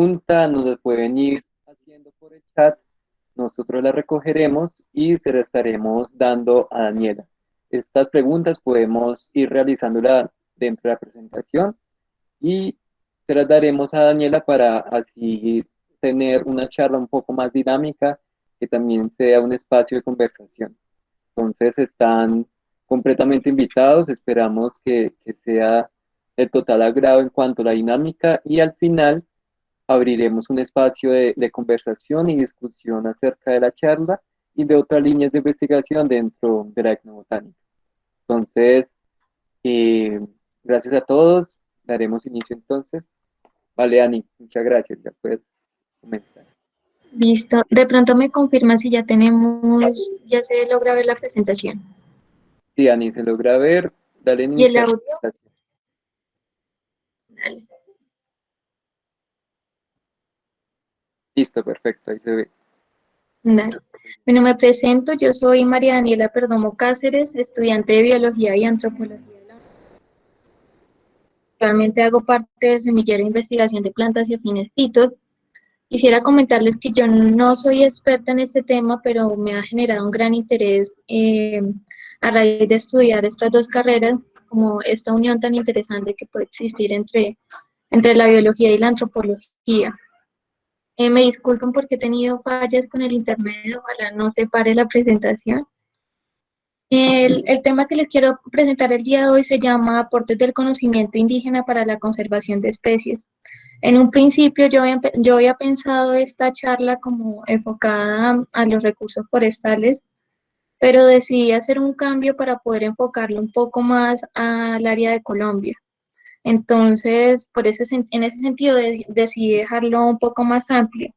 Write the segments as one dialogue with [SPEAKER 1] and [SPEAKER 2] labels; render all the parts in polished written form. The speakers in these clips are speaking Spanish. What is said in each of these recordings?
[SPEAKER 1] pregunta nos la pueden ir haciendo por el chat, nosotros la recogeremos y se la estaremos dando a Daniela. Estas preguntas podemos ir realizándolas dentro de la presentación y se las daremos a Daniela para así tener una charla un poco más dinámica, que también sea un espacio de conversación. Entonces están completamente invitados, esperamos que sea de total agrado en cuanto a la dinámica y al final abriremos un espacio de conversación y discusión acerca de la charla y de otras líneas de investigación dentro de la etnobotánica. Entonces, eh, gracias a todos, daremos inicio entonces. Vale, Ani, muchas gracias, ya puedes comenzar.
[SPEAKER 2] Listo. De pronto me confirma si ya tenemos, ya se logra ver la presentación.
[SPEAKER 1] Sí, Ani, se logra ver, dale en
[SPEAKER 2] ¿Y el
[SPEAKER 1] iniciar
[SPEAKER 2] audio?
[SPEAKER 1] presentación.
[SPEAKER 2] Dale.
[SPEAKER 1] Listo, perfecto, ahí se ve.
[SPEAKER 2] Dale. Bueno, me presento. Yo soy María Daniela Perdomo Cáceres, estudiante de Biología y Antropología. Actualmente hago parte del semillero de investigación de plantas y afines fitos. Quisiera comentarles que yo no soy experta en este tema, pero me ha generado un gran interés a raíz de estudiar estas dos carreras, como esta unión tan interesante que puede existir entre la biología y la antropología. Me disculpan porque he tenido fallas con el internet, ojalá no se pare la presentación. El tema que les quiero presentar el día de hoy se llama Aportes del conocimiento indígena para la conservación de especies. En un principio yo había pensado esta charla como enfocada a los recursos forestales, pero decidí hacer un cambio para poder enfocarlo un poco más al área de Colombia. Entonces, en ese sentido decidí dejarlo un poco más amplio.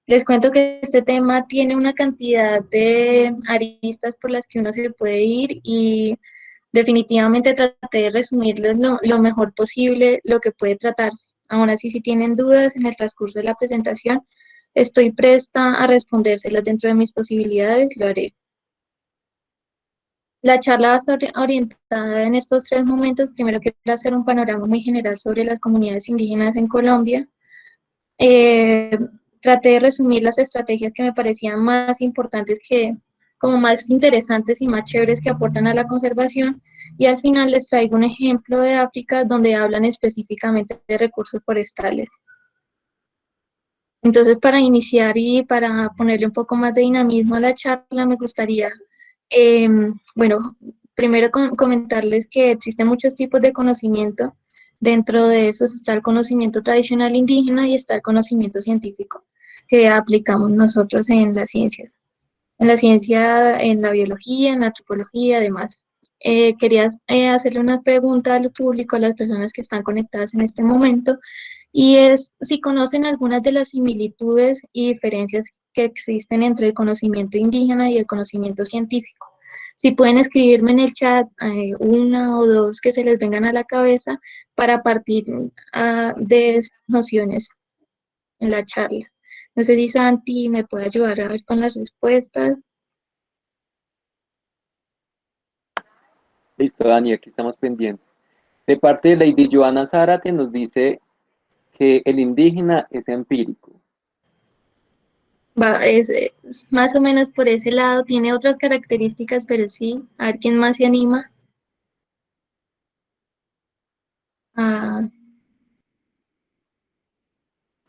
[SPEAKER 2] Les cuento que este tema tiene una cantidad de aristas por las que uno se puede ir y definitivamente traté de resumirles lo mejor posible lo que puede tratarse. Aún así, si tienen dudas en el transcurso de la presentación, estoy presta a respondérselas dentro de mis posibilidades, lo haré. La charla va a estar orientada en estos tres momentos. Primero quiero hacer un panorama muy general sobre las comunidades indígenas en Colombia. Eh, Traté de resumir las estrategias que me parecían más importantes como más interesantes y más chéveres que aportan a la conservación, y al final les traigo un ejemplo de África donde hablan específicamente de recursos forestales. Entonces, para iniciar y para ponerle un poco más de dinamismo a la charla, me gustaría, bueno, primero comentarles que existen muchos tipos de conocimiento. Dentro de esos está el conocimiento tradicional indígena y está el conocimiento científico que aplicamos nosotros en las ciencias. En la ciencia, en la biología, en la antropología, además. Quería hacerle una pregunta al público, a las personas que están conectadas en este momento, y es si conocen algunas de las similitudes y diferencias que existen entre el conocimiento indígena y el conocimiento científico. Si pueden escribirme en el chat una o dos que se les vengan a la cabeza para partir de esas nociones en la charla. No sé si Santi me puede ayudar a ver con las respuestas.
[SPEAKER 1] Listo, Dani, aquí estamos pendientes. De parte de Lady Joana Zárate nos dice que el indígena es empírico.
[SPEAKER 2] Es más o menos por ese lado, tiene otras características, pero sí, a ver quién más se anima. Ah,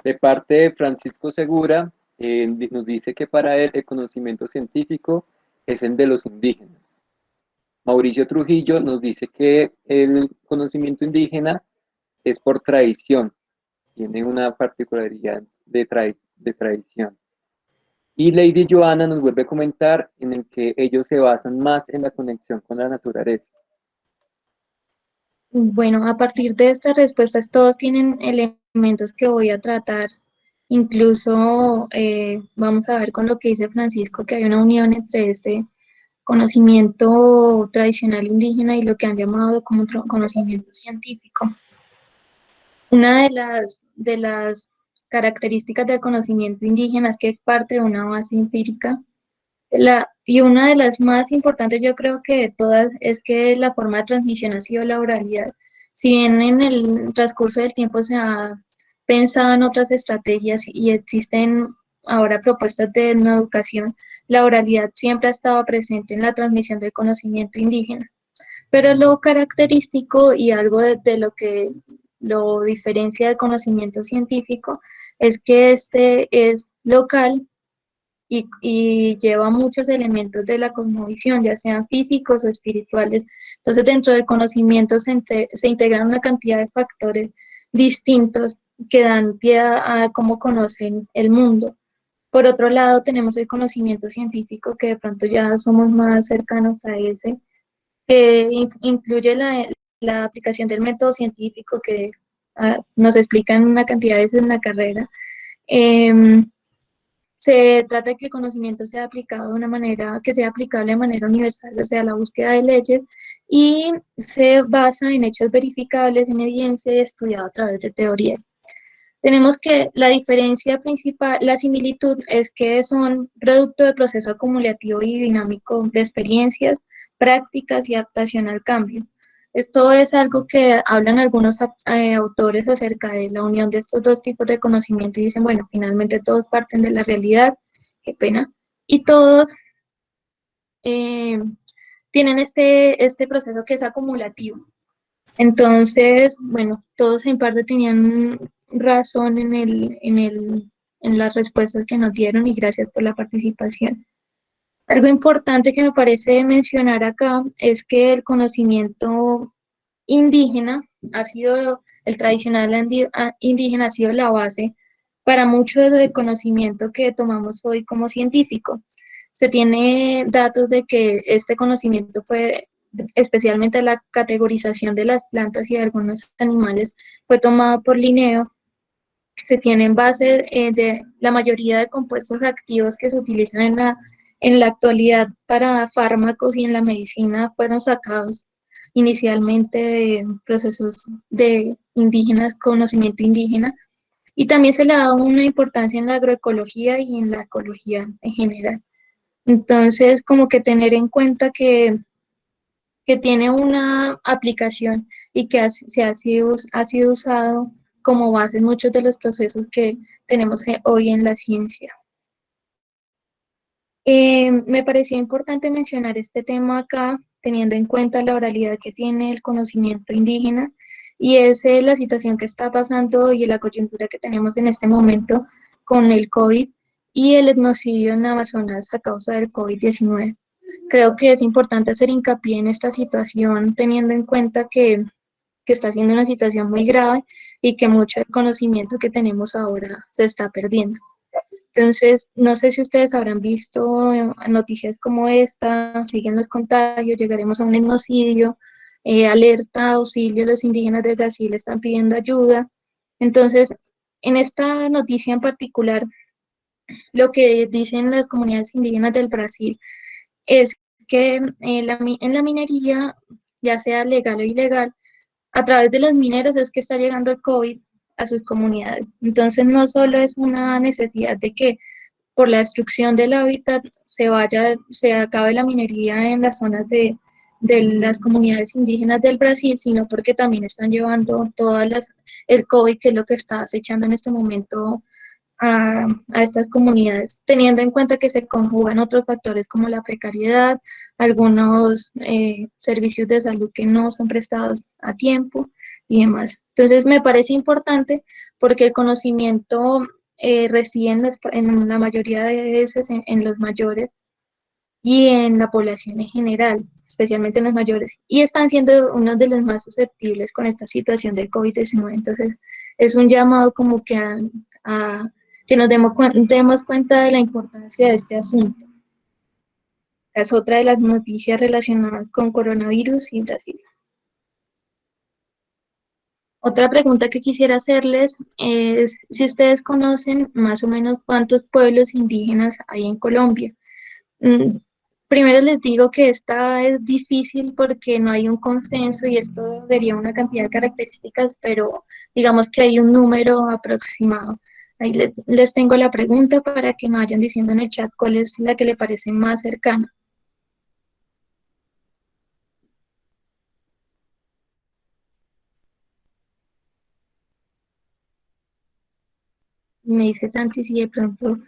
[SPEAKER 1] De parte de Francisco Segura, nos dice que para él el conocimiento científico es el de los indígenas. Mauricio Trujillo nos dice que el conocimiento indígena es por tradición, tiene una particularidad de tradición. Y Lady Joana nos vuelve a comentar en el que ellos se basan más en la conexión con la naturaleza.
[SPEAKER 2] bueno, a partir de estas respuestas, todos tienen elementos que voy a tratar. Incluso vamos a ver con lo que dice Francisco, que hay una unión entre este conocimiento tradicional indígena y lo que han llamado como conocimiento científico. Una de las características del conocimiento indígena es que parte de una base empírica. Y una de las más importantes, yo creo que de todas, es que la forma de transmisión ha sido la oralidad. Si bien en el transcurso del tiempo se ha pensado en otras estrategias y existen ahora propuestas de educación, la oralidad siempre ha estado presente en la transmisión del conocimiento indígena. Pero lo característico y algo de lo que lo diferencia del conocimiento científico es que este es local y lleva muchos elementos de la cosmovisión, ya sean físicos o espirituales. Entonces, dentro del conocimiento se integran una cantidad de factores distintos que dan pie a cómo conocen el mundo. Por otro lado, tenemos el conocimiento científico, que de pronto ya somos más cercanos a ese, que incluye la aplicación del método científico que nos explican una cantidad de veces en la carrera. Em, Se trata de que el conocimiento sea aplicado de una manera que sea aplicable de manera universal, o sea, la búsqueda de leyes, y se basa en hechos verificables, en evidencia y estudiado a través de teorías. Tenemos que la diferencia principal, la similitud es que son producto del proceso acumulativo y dinámico de experiencias, prácticas y adaptación al cambio. Esto es algo que hablan algunos autores acerca de la unión de estos dos tipos de conocimiento y dicen, bueno, finalmente todos parten de la realidad, qué pena, y todos eh, tienen este proceso que es acumulativo. Entonces, bueno, todos en parte tenían razón en las respuestas que nos dieron y gracias por la participación. Algo importante que me parece mencionar acá es que el conocimiento indígena ha sido, el tradicional indígena ha sido la base para mucho del conocimiento que tomamos hoy como científico. Se tiene datos de que este conocimiento fue, especialmente la categorización de las plantas y de algunos animales, fue tomado por Linneo. Se tienen bases de la mayoría de compuestos activos que se utilizan en la actualidad para fármacos y en la medicina fueron sacados inicialmente de procesos de indígenas, conocimiento indígena, y también se le ha dado una importancia en la agroecología y en la ecología en general. Entonces, como que tener en cuenta que tiene una aplicación y que ha sido usado como base en muchos de los procesos que tenemos hoy en la ciencia. Me pareció importante mencionar este tema acá, teniendo en cuenta la oralidad que tiene el conocimiento indígena y es la situación que está pasando y la coyuntura que tenemos en este momento con el COVID y el etnocidio en Amazonas a causa del COVID-19. Creo que es importante hacer hincapié en esta situación, teniendo en cuenta que está siendo una situación muy grave y que mucho del conocimiento que tenemos ahora se está perdiendo. Entonces, no sé si ustedes habrán visto noticias como esta, siguen los contagios, llegaremos a un genocidio, alerta, auxilio, los indígenas de Brasil están pidiendo ayuda. Entonces, en esta noticia en particular, lo que dicen las comunidades indígenas del Brasil es que en la minería, ya sea legal o ilegal, a través de los mineros es que está llegando el COVID a sus comunidades. Entonces, no solo es una necesidad de que por la destrucción del hábitat se acabe la minería en las zonas de las comunidades indígenas del Brasil, sino porque también están llevando el COVID, que es lo que está acechando en este momento a estas comunidades, teniendo en cuenta que se conjugan otros factores como la precariedad, algunos servicios de salud que no son prestados a tiempo y demás. Entonces, me parece importante porque el conocimiento reside en la mayoría de veces en los mayores y en la población en general, especialmente en los mayores, y están siendo uno de los más susceptibles con esta situación del COVID-19. Entonces, es un llamado como que a que nos demos cuenta de la importancia de este asunto. Es otra de las noticias relacionadas con coronavirus y Brasil. Otra pregunta que quisiera hacerles es si ustedes conocen más o menos cuántos pueblos indígenas hay en Colombia. Mm, Primero les digo que esta es difícil porque no hay un consenso y esto daría una cantidad de características, pero digamos que hay un número aproximado. Ahí les tengo la pregunta para que me vayan diciendo en el chat cuál es la que le parece más cercana. me dice Santi si de pronto,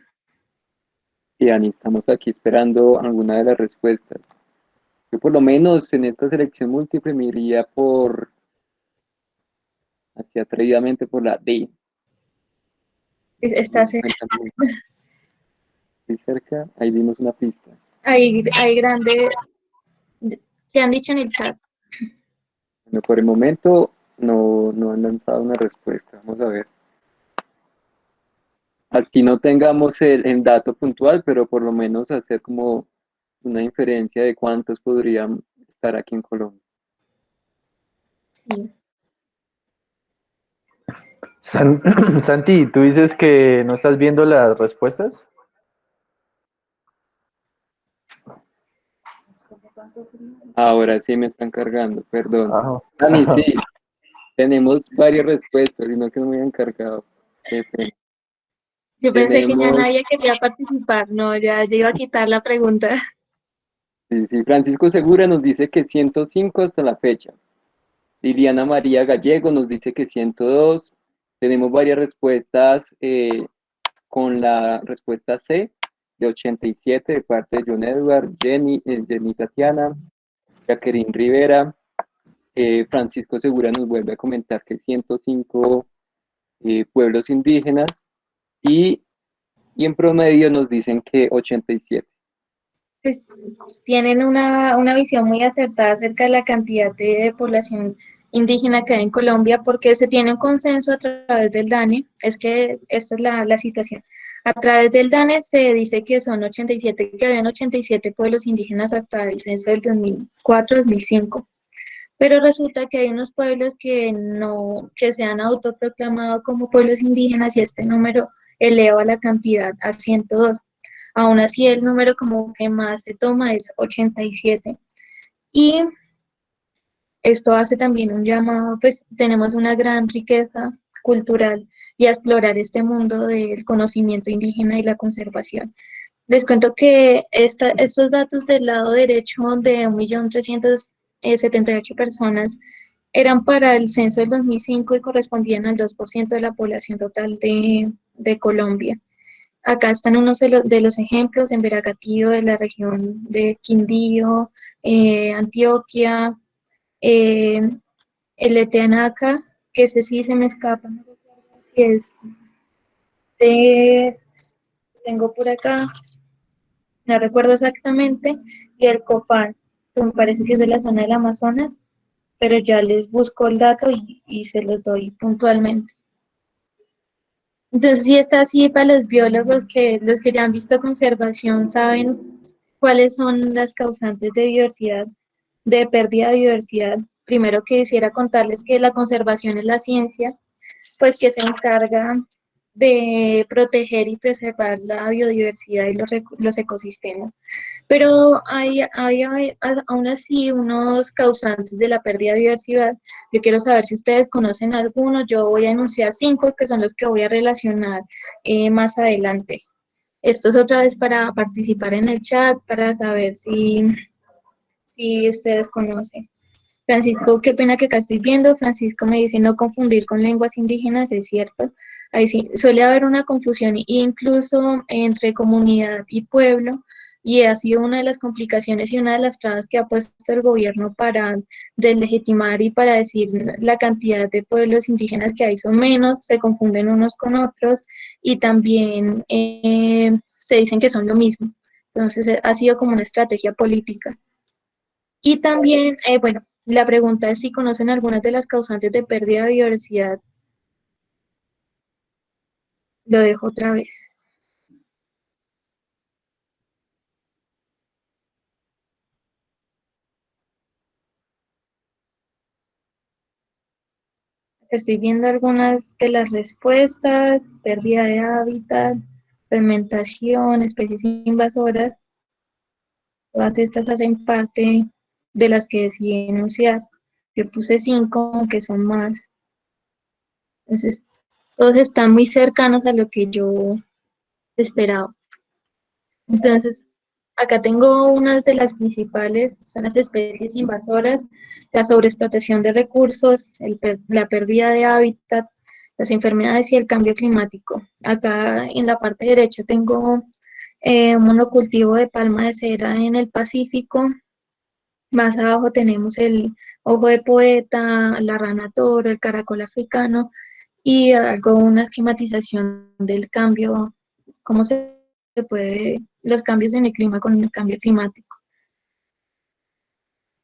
[SPEAKER 1] Y Ani, estamos aquí esperando alguna de las respuestas. Yo por lo menos en esta selección múltiple me iría hacia atrevidamente por la D.
[SPEAKER 2] está
[SPEAKER 1] Cuéntame, ¿estoy cerca? Ahí dimos una pista.
[SPEAKER 2] ahí grande, te han dicho en el chat.
[SPEAKER 1] Bueno, por el momento no han lanzado una respuesta. Vamos a ver. Así no tengamos el dato puntual, pero por lo menos hacer como una inferencia de cuántos podrían estar aquí en Colombia.
[SPEAKER 2] Sí.
[SPEAKER 3] Santi, ¿tú dices que no estás viendo las respuestas?
[SPEAKER 1] Ahora sí me están cargando, perdón.
[SPEAKER 3] Ajá.
[SPEAKER 1] Dani, sí, tenemos varias respuestas, sino que no me han cargado. Qué pena.
[SPEAKER 2] Yo pensé que ya
[SPEAKER 1] Tenemos,
[SPEAKER 2] nadie quería participar, no, ya iba a quitar la pregunta.
[SPEAKER 1] sí, Francisco Segura nos dice que 105 hasta la fecha. Liliana María Gallego nos dice que 102. Tenemos varias respuestas con la respuesta C de 87 de parte de John Edward, Jenny Tatiana, Jacqueline Rivera. Francisco Segura nos vuelve a comentar que 105 pueblos indígenas y, y en promedio nos dicen que 87.
[SPEAKER 2] Pues, tienen una visión muy acertada acerca de la cantidad de población indígena que hay en Colombia, porque se tiene un consenso a través del DANE, es que esta es la situación. A través del DANE se dice que son 87, que habían 87 pueblos indígenas hasta el censo del 2004-2005. Pero resulta que hay unos pueblos que no, que se han autoproclamado como pueblos indígenas y este número eleva la cantidad a 102. Aún así, el número como que más se toma es 87. Y esto hace también un llamado, pues tenemos una gran riqueza cultural y a explorar este mundo del conocimiento indígena y la conservación. Les cuento que estos datos del lado derecho de 1.378.000 personas eran para el censo del 2005 y correspondían al 2% de la población total de Colombia. Acá están unos de los ejemplos en Veragatío, de la región de Quindío, Antioquia, eh, el de Teanaca, que ese sí se me escapa, no recuerdo si es de, tengo por acá, no recuerdo exactamente, y el Copán, que me parece que es de la zona del Amazonas, pero ya les busco el dato y se los doy puntualmente. Entonces, sí está así para los biólogos que los que ya han visto conservación saben cuáles son las causantes de diversidad, de pérdida de diversidad. Primero que quisiera contarles que la conservación es la ciencia, pues que se encarga de proteger y preservar la biodiversidad y los ecosistemas. Pero hay aún así unos causantes de la pérdida de diversidad. Yo quiero saber si ustedes conocen algunos. Yo voy a enunciar 5 que son los que voy a relacionar más adelante. Esto es otra vez para participar en el chat, para saber si ustedes conocen. Francisco, qué pena que acá estoy viendo. Francisco me dice no confundir con lenguas indígenas, es cierto. Ahí sí, suele haber una confusión incluso entre comunidad y pueblo, y ha sido una de las complicaciones y una de las trabas que ha puesto el gobierno para deslegitimar y para decir la cantidad de pueblos indígenas que hay son menos, se confunden unos con otros y también se dicen que son lo mismo. Entonces ha sido como una estrategia política. Y también, bueno, la pregunta es si conocen algunas de las causantes de pérdida de biodiversidad. Lo dejo otra vez. Estoy viendo algunas de las respuestas: pérdida de hábitat, fragmentación, especies invasoras. Todas estas hacen parte de las que decidí enunciar. Yo puse 5, que son más. Entonces, todos están muy cercanos a lo que yo esperaba. Entonces, acá tengo unas de las principales, son las especies invasoras, la sobreexplotación de recursos, la pérdida de hábitat, las enfermedades y el cambio climático. Acá en la parte derecha tengo un monocultivo de palma de cera en el Pacífico. Más abajo tenemos el ojo de poeta, la rana toro, el caracol africano y algo, una esquematización del cambio, cómo se puede, los cambios en el clima con el cambio climático.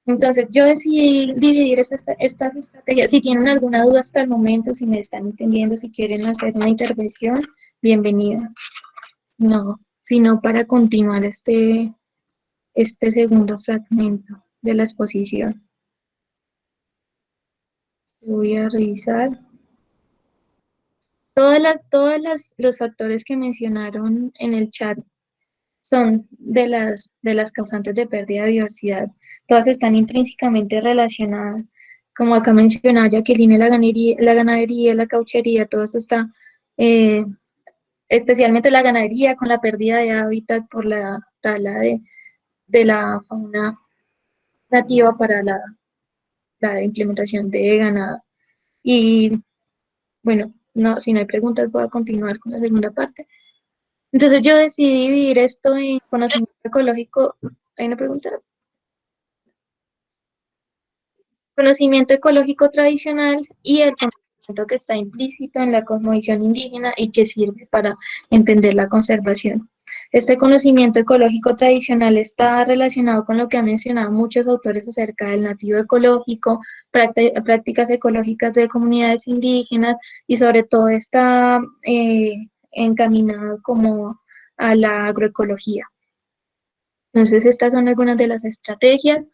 [SPEAKER 2] Entonces, yo decidí dividir estas estrategias. Si tienen alguna duda hasta el momento, si me están entendiendo, si quieren hacer una intervención, bienvenida. No, sino para continuar este segundo fragmento de la exposición. Voy a revisar. Los factores que mencionaron en el chat son de las causantes de pérdida de diversidad. Todas están intrínsecamente relacionadas. Como acá mencionaba Jacqueline, la ganadería, la cauchería, todo eso está, eh, especialmente la ganadería con la pérdida de hábitat por la tala de la fauna nativa para la implementación de ganado. Y bueno, no, si no hay preguntas, voy a continuar con la segunda parte. Entonces yo decidí dividir esto en conocimiento ecológico. ¿Hay una pregunta? Conocimiento ecológico tradicional y el conocimiento que está implícito en la cosmovisión indígena y que sirve para entender la conservación. Este conocimiento ecológico tradicional está relacionado con lo que han mencionado muchos autores acerca del nativo ecológico, prácticas ecológicas de comunidades indígenas y sobre todo está encaminado como a la agroecología. Entonces, estas son algunas de las estrategias.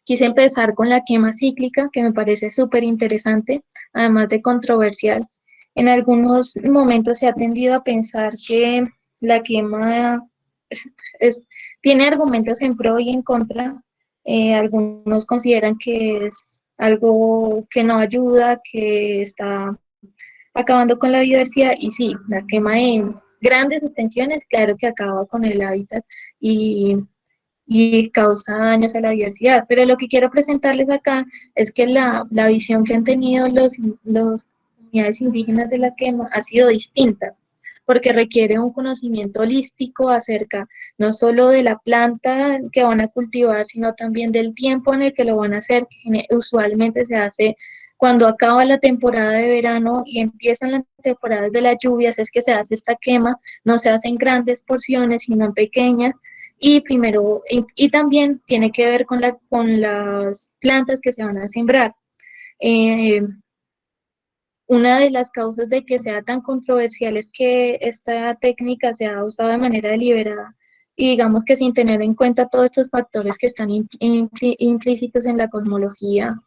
[SPEAKER 2] Quise empezar con la quema cíclica, que me parece súper interesante, además de controversial. En algunos momentos se ha tendido a pensar que la quema tiene argumentos en pro y en contra. Algunos consideran que es algo que no ayuda, que está acabando con la biodiversidad, y sí, la quema en grandes extensiones, claro que acaba con el hábitat y causa daños a la diversidad. Pero lo que quiero presentarles acá es que la visión que han tenido los comunidades indígenas de la quema ha sido distinta, porque requiere un conocimiento holístico acerca no solo de la planta que van a cultivar, sino también del tiempo en el que lo van a hacer, que usualmente se hace cuando acaba la temporada de verano y empiezan las temporadas de las lluvias, es que se hace esta quema, no se hace en grandes porciones, sino en pequeñas, y también tiene que ver con las plantas que se van a sembrar. Eh, una de las causas de que sea tan controversial es que esta técnica se ha usado de manera deliberada y digamos que sin tener en cuenta todos estos factores que están implícitos en la cosmología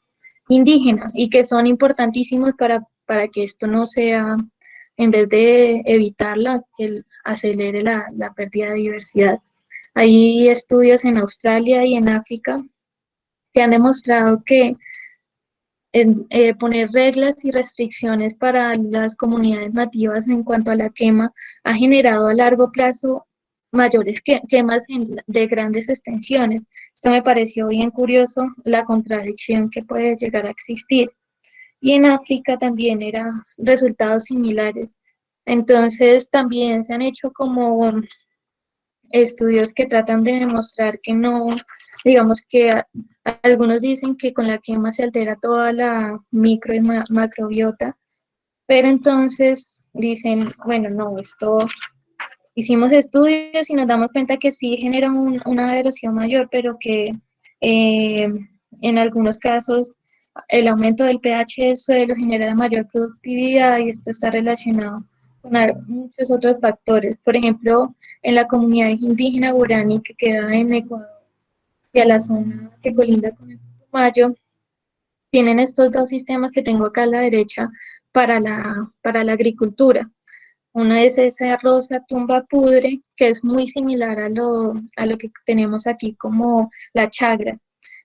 [SPEAKER 2] indígena y que son importantísimos para que esto no sea, en vez de evitarla, que acelere la pérdida de diversidad. Hay estudios en Australia y en África que han demostrado que poner reglas y restricciones para las comunidades nativas en cuanto a la quema ha generado a largo plazo mayores quemas de grandes extensiones. Esto me pareció bien curioso, la contradicción que puede llegar a existir. Y en África también eran resultados similares. Entonces también se han hecho como estudios que tratan de demostrar que no, digamos que algunos dicen que con la quema se altera toda la micro y macrobiota, pero entonces dicen, bueno, no, esto hicimos estudios y nos damos cuenta que sí genera una erosión mayor, pero que en algunos casos el aumento del pH del suelo genera mayor productividad y esto está relacionado con muchos otros factores. Por ejemplo, en la comunidad indígena guaraní que queda en Ecuador y a la zona que colinda con el Putumayo, tienen estos dos sistemas que tengo acá a la derecha para la agricultura. Una es esa rosa tumba pudre, que es muy similar a lo que tenemos aquí como la chagra.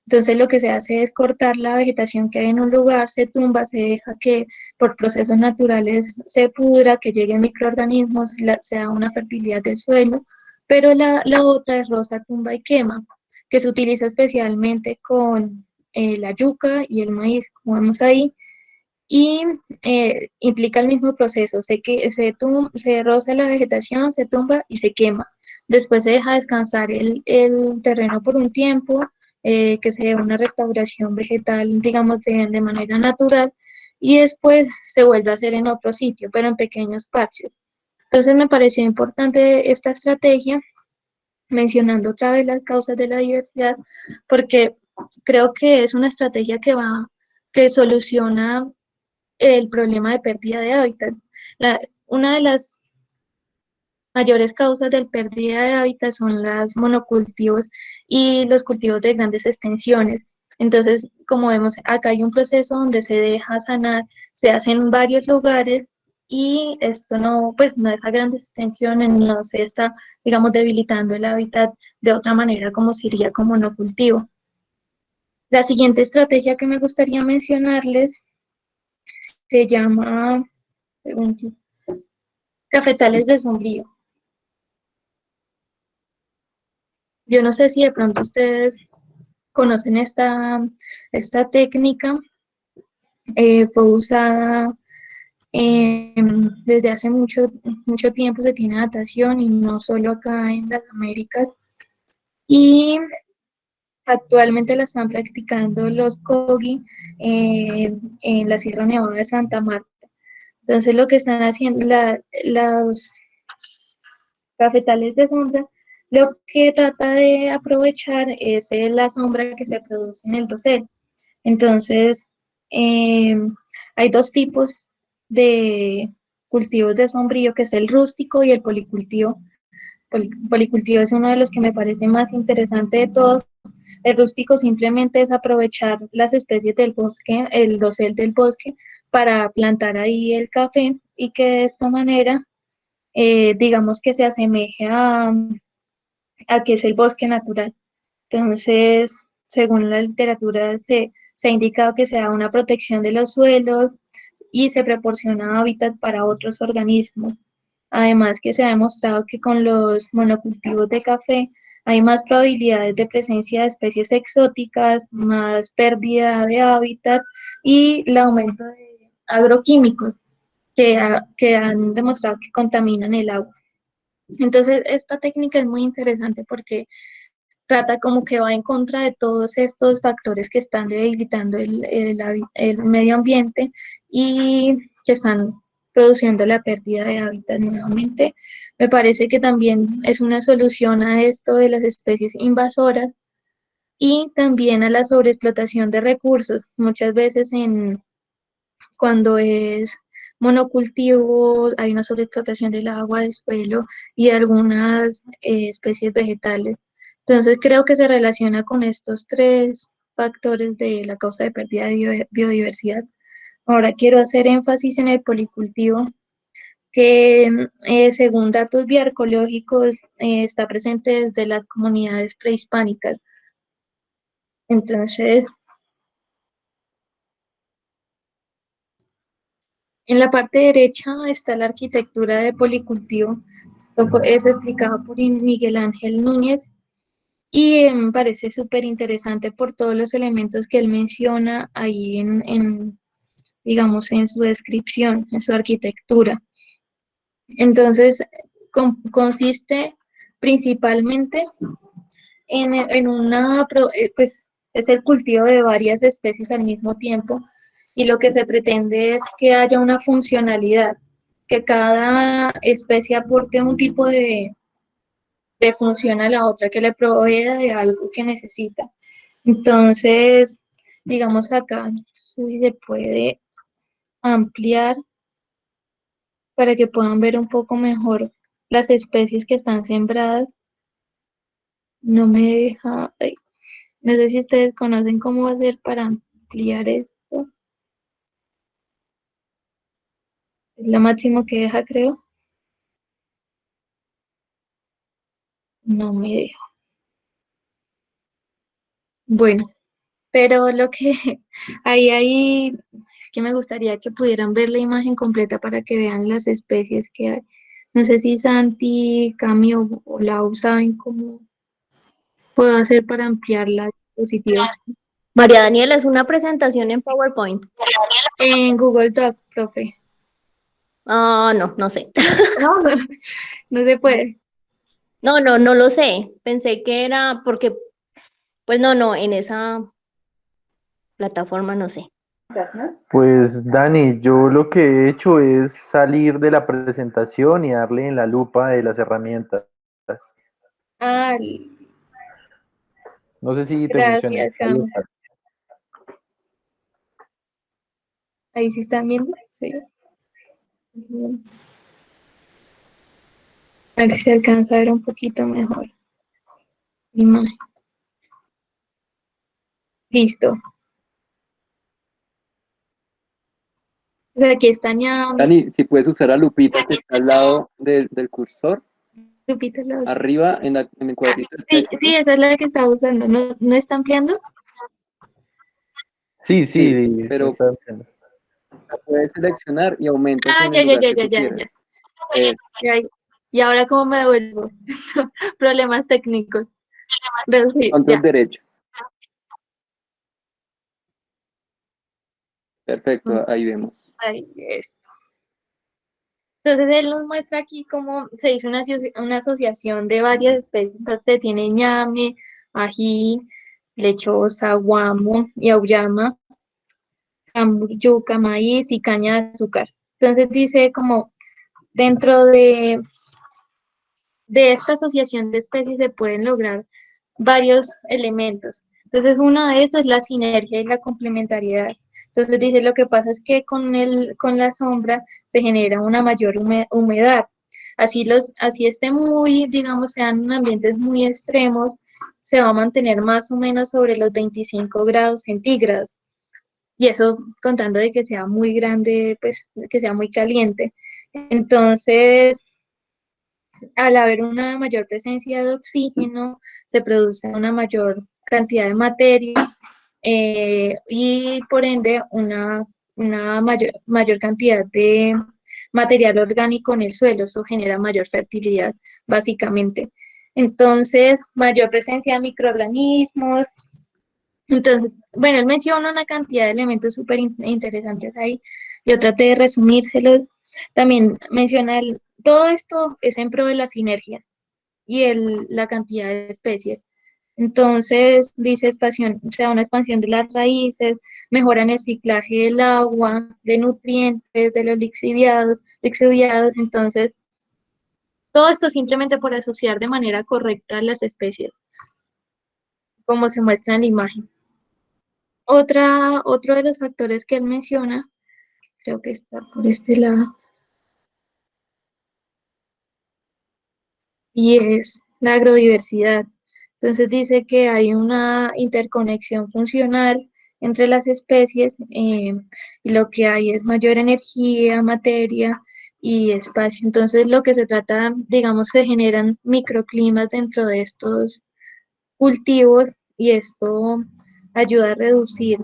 [SPEAKER 2] Entonces lo que se hace es cortar la vegetación que hay en un lugar, se tumba, se deja que por procesos naturales se pudra, que lleguen microorganismos, se da una fertilidad del suelo, pero la otra es rosa tumba y quema, que se utiliza especialmente con la yuca y el maíz, como vemos ahí, y implica el mismo proceso, se roza la vegetación, se tumba y se quema. Después se deja descansar el terreno por un tiempo, que se dé una restauración vegetal, digamos, de manera natural, y después se vuelve a hacer en otro sitio, pero en pequeños parches. Entonces me pareció importante esta estrategia, mencionando otra vez las causas de la diversidad, porque creo que es una estrategia que soluciona el problema de pérdida de hábitat. Una de las mayores causas de pérdida de hábitat son los monocultivos y los cultivos de grandes extensiones. Entonces, como vemos, acá hay un proceso donde se deja sanar, se hace en varios lugares y esto no, pues no es a grandes extensiones, no se está, digamos, debilitando el hábitat de otra manera como sería como monocultivo. La siguiente estrategia que me gustaría mencionarles se llama cafetales de sombrío. Yo no sé si de pronto ustedes conocen esta técnica. Fue usada desde hace mucho tiempo, se tiene adaptación y no solo acá en las Américas. Y actualmente la están practicando los Kogi en la Sierra Nevada de Santa Marta. Entonces lo que están haciendo los cafetales de sombra, lo que trata de aprovechar es la sombra que se produce en el dosel. Entonces, eh, hay dos tipos de cultivos de sombrío, que es el rústico y el policultivo. Policultivo es uno de los que me parece más interesante de todos. El rústico simplemente es aprovechar las especies del bosque, el dosel del bosque, para plantar ahí el café y que de esta manera, digamos que se asemeje a que es el bosque natural. Entonces, según la literatura, se ha indicado que se da una protección de los suelos y se proporciona hábitat para otros organismos. Además, que se ha demostrado que con los monocultivos de café hay más probabilidades de presencia de especies exóticas, más pérdida de hábitat y el aumento de agroquímicos que han demostrado que contaminan el agua. Entonces, esta técnica es muy interesante porque trata como que va en contra de todos estos factores que están debilitando el medio ambiente y que están produciendo la pérdida de hábitat nuevamente. Me parece que también es una solución a esto de las especies invasoras y también a la sobreexplotación de recursos. Muchas veces cuando es monocultivo hay una sobreexplotación del agua, del suelo y de algunas especies vegetales. Entonces creo que se relaciona con estos tres factores de la causa de pérdida de biodiversidad. Ahora quiero hacer énfasis en el policultivo, que según datos bioarqueológicos está presente desde las comunidades prehispánicas. Entonces, en la parte derecha está la arquitectura de policultivo. Es explicado por Miguel Ángel Núñez y me parece súper interesante por todos los elementos que él menciona ahí digamos, en su descripción, en su arquitectura. Entonces, consiste principalmente pues es el cultivo de varias especies al mismo tiempo y lo que se pretende es que haya una funcionalidad, que cada especie aporte un tipo de función a la otra, que le provea de algo que necesita. Entonces, digamos acá, no sé si se puede ampliar para que puedan ver un poco mejor las especies que están sembradas. No me deja, ay, no sé si ustedes conocen cómo hacer para ampliar esto. Es lo máximo que deja, creo. No me deja. Bueno, pero lo que ahí es que me gustaría que pudieran ver la imagen completa para que vean las especies que hay. No sé si Santi, Cami o Lau saben cómo puedo hacer para ampliar la diapositiva.
[SPEAKER 4] María Daniela, es una presentación en PowerPoint.
[SPEAKER 2] En Google Doc, profe.
[SPEAKER 4] Ah, no, no sé.
[SPEAKER 2] No, no se puede.
[SPEAKER 4] No, no, no lo sé. Pensé que era porque, pues no, en esa plataforma no sé.
[SPEAKER 3] Pues Dani, yo lo que he hecho es salir de la presentación y darle en la lupa de las herramientas.
[SPEAKER 2] Ah,
[SPEAKER 3] No sé si te funciona.
[SPEAKER 2] gracias,
[SPEAKER 3] Ahí
[SPEAKER 2] Cam.
[SPEAKER 3] está.
[SPEAKER 2] Ahí sí están viendo. Sí. A ver si se alcanza a ver un poquito mejor. Imagen. Listo. O sea, aquí están ya.
[SPEAKER 1] Dani, si puedes usar a Lupita que está al lado del cursor,
[SPEAKER 2] Lupita,
[SPEAKER 1] arriba en el cuadrito de
[SPEAKER 2] sí,
[SPEAKER 1] texto.
[SPEAKER 2] sí, esa es la que estaba usando. ¿No, no está ampliando?
[SPEAKER 3] Sí,
[SPEAKER 1] Sí,
[SPEAKER 3] sí,
[SPEAKER 1] pero
[SPEAKER 3] está bien.
[SPEAKER 1] la puedes seleccionar y aumentas
[SPEAKER 2] Ah,
[SPEAKER 1] en el
[SPEAKER 2] ya, ya,
[SPEAKER 1] lugar
[SPEAKER 2] ya,
[SPEAKER 1] que
[SPEAKER 2] ya,
[SPEAKER 1] tú
[SPEAKER 2] ya,
[SPEAKER 1] quieras.
[SPEAKER 2] ya.
[SPEAKER 1] Eh,
[SPEAKER 2] Ya, y ahora, ¿cómo me devuelvo? Problemas técnicos. Reducir,
[SPEAKER 1] control
[SPEAKER 2] ya.
[SPEAKER 1] derecho. Perfecto, ahí vemos.
[SPEAKER 2] Ahí, esto. Entonces, él nos muestra aquí cómo se hizo una asociación de varias especies. Entonces, se tiene ñame, ají, lechosa, guamo y auyama, yuca, maíz y caña de azúcar. Entonces, dice como dentro de esta asociación de especies se pueden lograr varios elementos. Entonces, uno de esos es la sinergia y la complementariedad. Entonces, dice, lo que pasa es que con la sombra se genera una mayor humedad. Así esté muy, digamos, sean ambientes muy extremos, se va a mantener más o menos sobre los 25 grados centígrados. Y eso contando de que sea muy grande, pues que sea muy caliente. Entonces, al haber una mayor presencia de oxígeno, se produce una mayor cantidad de materia y por ende una mayor cantidad de material orgánico en el suelo. Eso genera mayor fertilidad, básicamente. Entonces, mayor presencia de microorganismos. Entonces, bueno, él menciona una cantidad de elementos súper interesantes ahí. Yo traté de resumírselos. También menciona todo esto es en pro de la sinergia y la cantidad de especies. Entonces, dice se da una expansión de las raíces, mejoran el ciclaje del agua, de nutrientes, de los lixiviados. Entonces, todo esto simplemente por asociar de manera correcta las especies, como se muestra en la imagen. Otro de los factores que él menciona, creo que está por este lado, y es la agrodiversidad. Entonces dice que hay una interconexión funcional entre las especies y lo que hay es mayor energía, materia y espacio. Entonces lo que se trata, digamos, se generan microclimas dentro de estos cultivos y esto ayuda a reducir,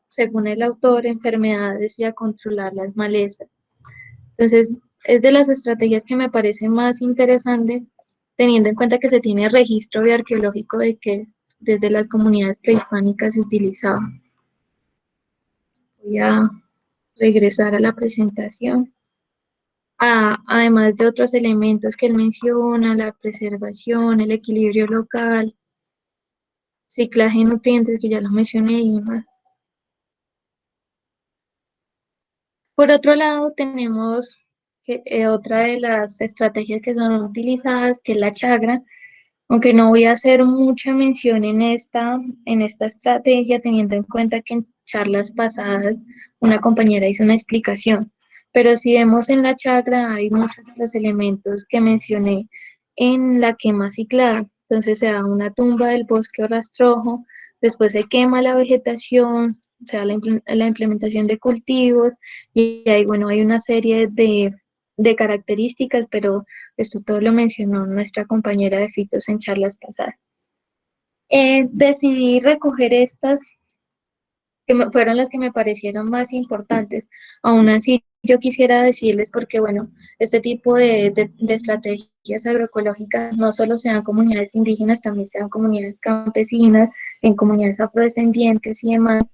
[SPEAKER 2] según el autor, enfermedades y a controlar las malezas. Entonces, es de las estrategias que me parece más interesante, teniendo en cuenta que se tiene registro arqueológico de que desde las comunidades prehispánicas se utilizaba. Voy a regresar a la presentación. Además de otros elementos que él menciona, la preservación, el equilibrio local, ciclaje de nutrientes, que ya lo mencioné y más. Por otro lado, tenemos otra de las estrategias que son utilizadas, que es la chagra, aunque no voy a hacer mucha mención en esta estrategia, teniendo en cuenta que en charlas pasadas una compañera hizo una explicación. Pero si vemos en la chakra, hay muchos de los elementos que mencioné en la quema ciclada. Entonces se da una tumba del bosque o rastrojo, después se quema la vegetación, se da la implementación de cultivos y ahí, bueno, hay una serie de características, pero esto todo lo mencionó nuestra compañera de Fitos en charlas pasadas. Decidí recoger estas fueron las que me parecieron más importantes. Aún así, yo quisiera decirles, porque bueno, este tipo de estrategias agroecológicas no solo se dan en comunidades indígenas, también se dan en comunidades campesinas, en comunidades afrodescendientes y demás.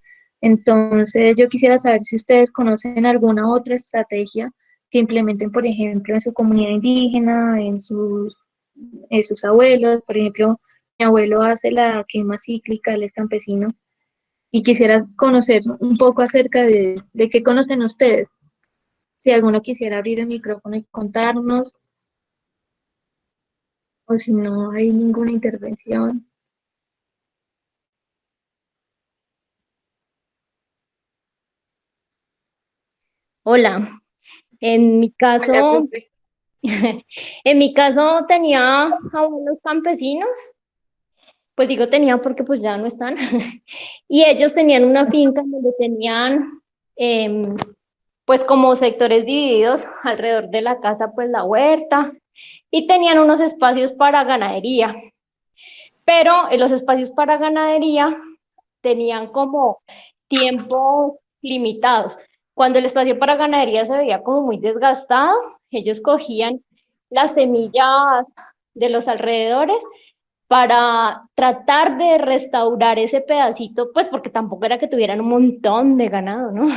[SPEAKER 2] Entonces, yo quisiera saber si ustedes conocen alguna otra estrategia que implementen, por ejemplo, en su comunidad indígena, en sus abuelos. Por ejemplo, mi abuelo hace la quema cíclica, él es campesino, y quisiera conocer un poco acerca de qué conocen ustedes. Si alguno quisiera abrir el micrófono y contarnos, o si no hay ninguna intervención.
[SPEAKER 4] Hola, en mi
[SPEAKER 2] Hola,
[SPEAKER 4] caso,
[SPEAKER 2] profe.
[SPEAKER 4] en mi caso tenía abuelos campesinos, pues digo tenía porque pues ya no están, y ellos tenían una finca donde tenían em, pues como sectores divididos alrededor de la casa, pues la huerta, y tenían unos espacios para ganadería, pero en los espacios para ganadería tenían como tiempos limitados. Cuando el espacio para ganadería se veía como muy desgastado, ellos cogían las semillas de los alrededores para tratar de restaurar ese pedacito, pues porque tampoco era que tuvieran un montón de ganado, ¿no?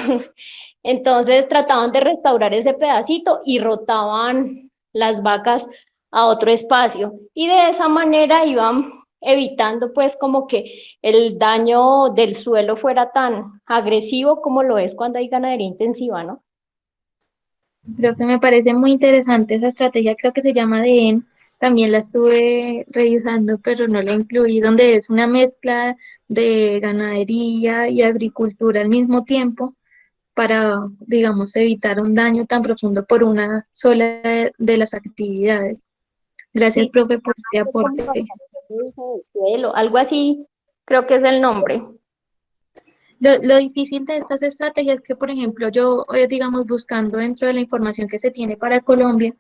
[SPEAKER 4] Entonces trataban de restaurar ese pedacito y rotaban las vacas a otro espacio y de esa manera iban evitando pues como que el daño del suelo fuera tan agresivo como lo es cuando hay ganadería intensiva, ¿no?
[SPEAKER 2] Creo que me parece muy interesante esa estrategia, creo que se llama DEN, también la estuve revisando, pero no la incluí, donde es una mezcla de ganadería y agricultura al mismo tiempo para, digamos, evitar un daño tan profundo por una sola de las actividades. Gracias,
[SPEAKER 4] Sí,
[SPEAKER 2] profe, por este
[SPEAKER 4] es como
[SPEAKER 2] aporte.
[SPEAKER 4] el uso del suelo, algo así, creo que es el nombre.
[SPEAKER 2] Lo difícil de estas estrategias es que, por ejemplo, yo, digamos, buscando dentro de la información que se tiene para Colombia,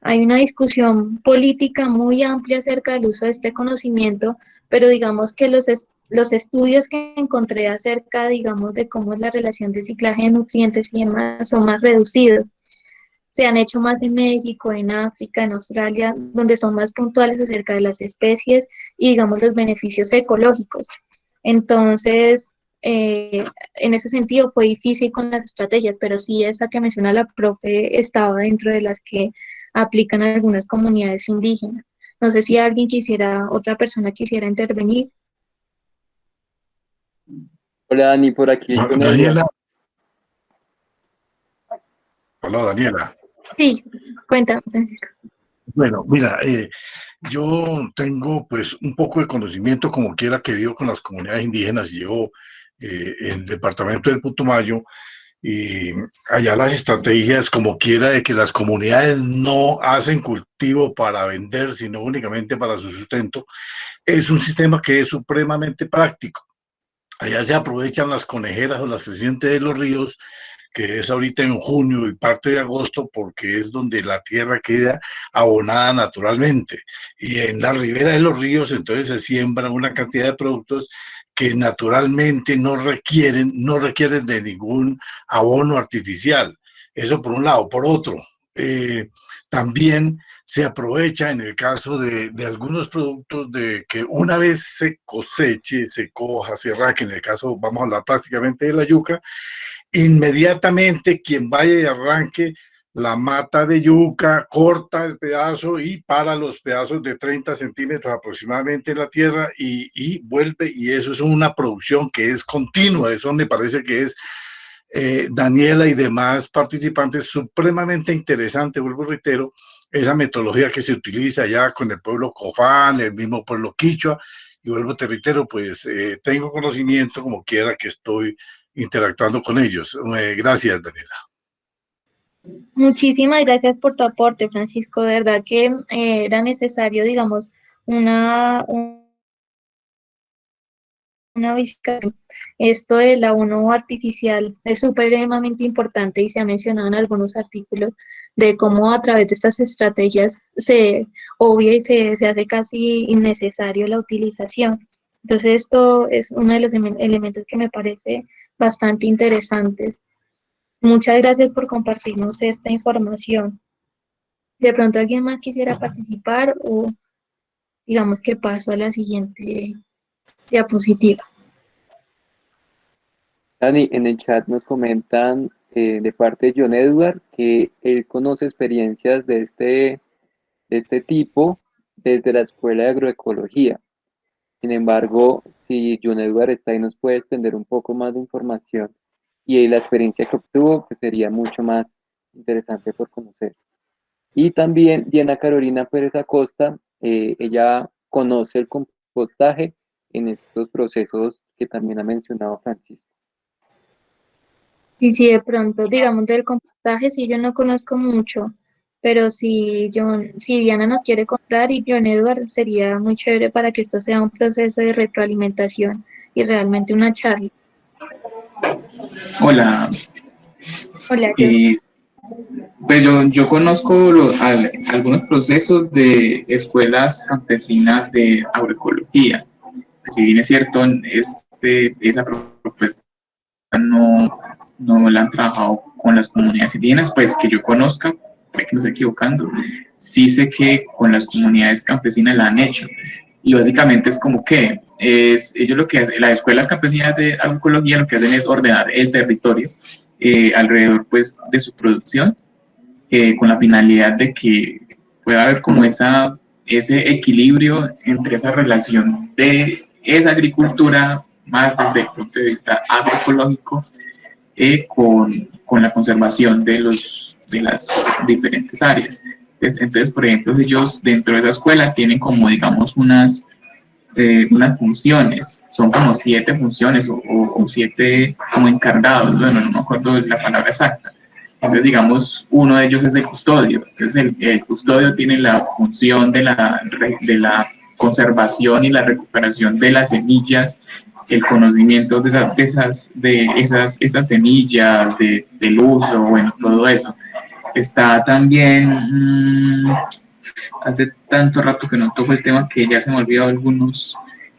[SPEAKER 2] hay una discusión política muy amplia acerca del uso de este conocimiento, pero digamos que los estudios que encontré acerca, digamos, de cómo es la relación de ciclaje de nutrientes y demás son más reducidos. Se han hecho más en México, en África, en Australia, donde son más puntuales acerca de las especies y, digamos, los beneficios ecológicos. Entonces, en ese sentido fue difícil con las estrategias, pero sí esa que menciona la profe estaba dentro de las que aplican algunas comunidades indígenas. No sé si alguien quisiera, otra persona quisiera intervenir.
[SPEAKER 1] Hola Dani, por aquí hay una duda.
[SPEAKER 5] Daniela, hola Daniela.
[SPEAKER 2] Sí, cuéntame, Francisco.
[SPEAKER 5] Bueno, mira, yo tengo pues un poco de conocimiento como quiera que vivo con las comunidades indígenas, llevo el departamento del Putumayo y allá las estrategias como quiera de que las comunidades no hacen cultivo para vender, sino únicamente para su sustento, es un sistema que es supremamente práctico. Allá se aprovechan las conejeras o las crecientes de los ríos, que es ahorita en junio y parte de agosto, porque es donde la tierra queda abonada naturalmente. Y en la ribera de los ríos, entonces se siembran una cantidad de productos que naturalmente no requieren de ningún abono artificial. Eso por un lado. Por otro, también se aprovecha en el caso de algunos productos de que una vez se coseche, se coja, se raque, en el caso vamos a hablar prácticamente de la yuca, inmediatamente quien vaya y arranque la mata de yuca, corta el pedazo y para los pedazos de 30 centímetros aproximadamente en la tierra y vuelve, y eso es una producción que es continua. Eso me parece que es, Daniela y demás participantes, supremamente interesante. Vuelvo, reitero, esa metodología que se utiliza allá con el pueblo Cofán, el mismo pueblo Quichua, y vuelvo, te reitero, pues tengo conocimiento como quiera que estoy interactuando con ellos. Gracias, Daniela.
[SPEAKER 2] Muchísimas gracias por tu aporte, Francisco. De verdad que era necesario, digamos, una, una visita. Esto del abono artificial es supremamente importante y se ha mencionado en algunos artículos de cómo a través de estas estrategias se obvia y se hace casi innecesario la utilización. Entonces, esto es uno de los elementos que me parece bastante interesantes. Muchas gracias por compartirnos esta información. ¿De pronto alguien más quisiera participar o digamos que paso a la siguiente diapositiva?
[SPEAKER 1] Dani, en el chat nos comentan de parte de John Edward que él conoce experiencias de este tipo desde la Escuela de Agroecología. Sin embargo, si John Edward está ahí, nos puede extender un poco más de información y la experiencia que obtuvo, pues sería mucho más interesante por conocer. Y también Diana Carolina Pérez Acosta, ella conoce el compostaje en estos procesos que también ha mencionado Francisco.
[SPEAKER 2] Y si de pronto, digamos, del compostaje, sí yo no conozco mucho, pero si Diana nos quiere contar y John Edward, sería muy chévere para que esto sea un proceso de retroalimentación y realmente una charla.
[SPEAKER 6] Hola,
[SPEAKER 2] Hola, John.
[SPEAKER 6] pues yo conozco algunos procesos de escuelas campesinas de agroecología. Si bien es cierto, esa propuesta no la han trabajado con las comunidades indígenas, pues que yo conozca, puede que me esté equivocando, sí sé que con las comunidades campesinas la han hecho. Y básicamente es como que ellos lo que hacen, las escuelas campesinas de agroecología lo que hacen es ordenar el territorio alrededor pues de su producción, con la finalidad de que pueda haber como ese equilibrio entre esa relación de esa agricultura más desde el punto de vista agroecológico, con la conservación de las diferentes áreas. Entonces, por ejemplo, ellos dentro de esa escuela tienen como, digamos, unas funciones, son como 7 funciones o 7 como encargados, bueno, no me acuerdo la palabra exacta. Entonces, digamos, uno de ellos es el custodio. Entonces, el custodio tiene la función de la conservación y la recuperación de las semillas, el conocimiento de esas semillas, del uso, bueno, todo eso. Está también, hace tanto rato que no toco el tema que ya se me olvidó algunos.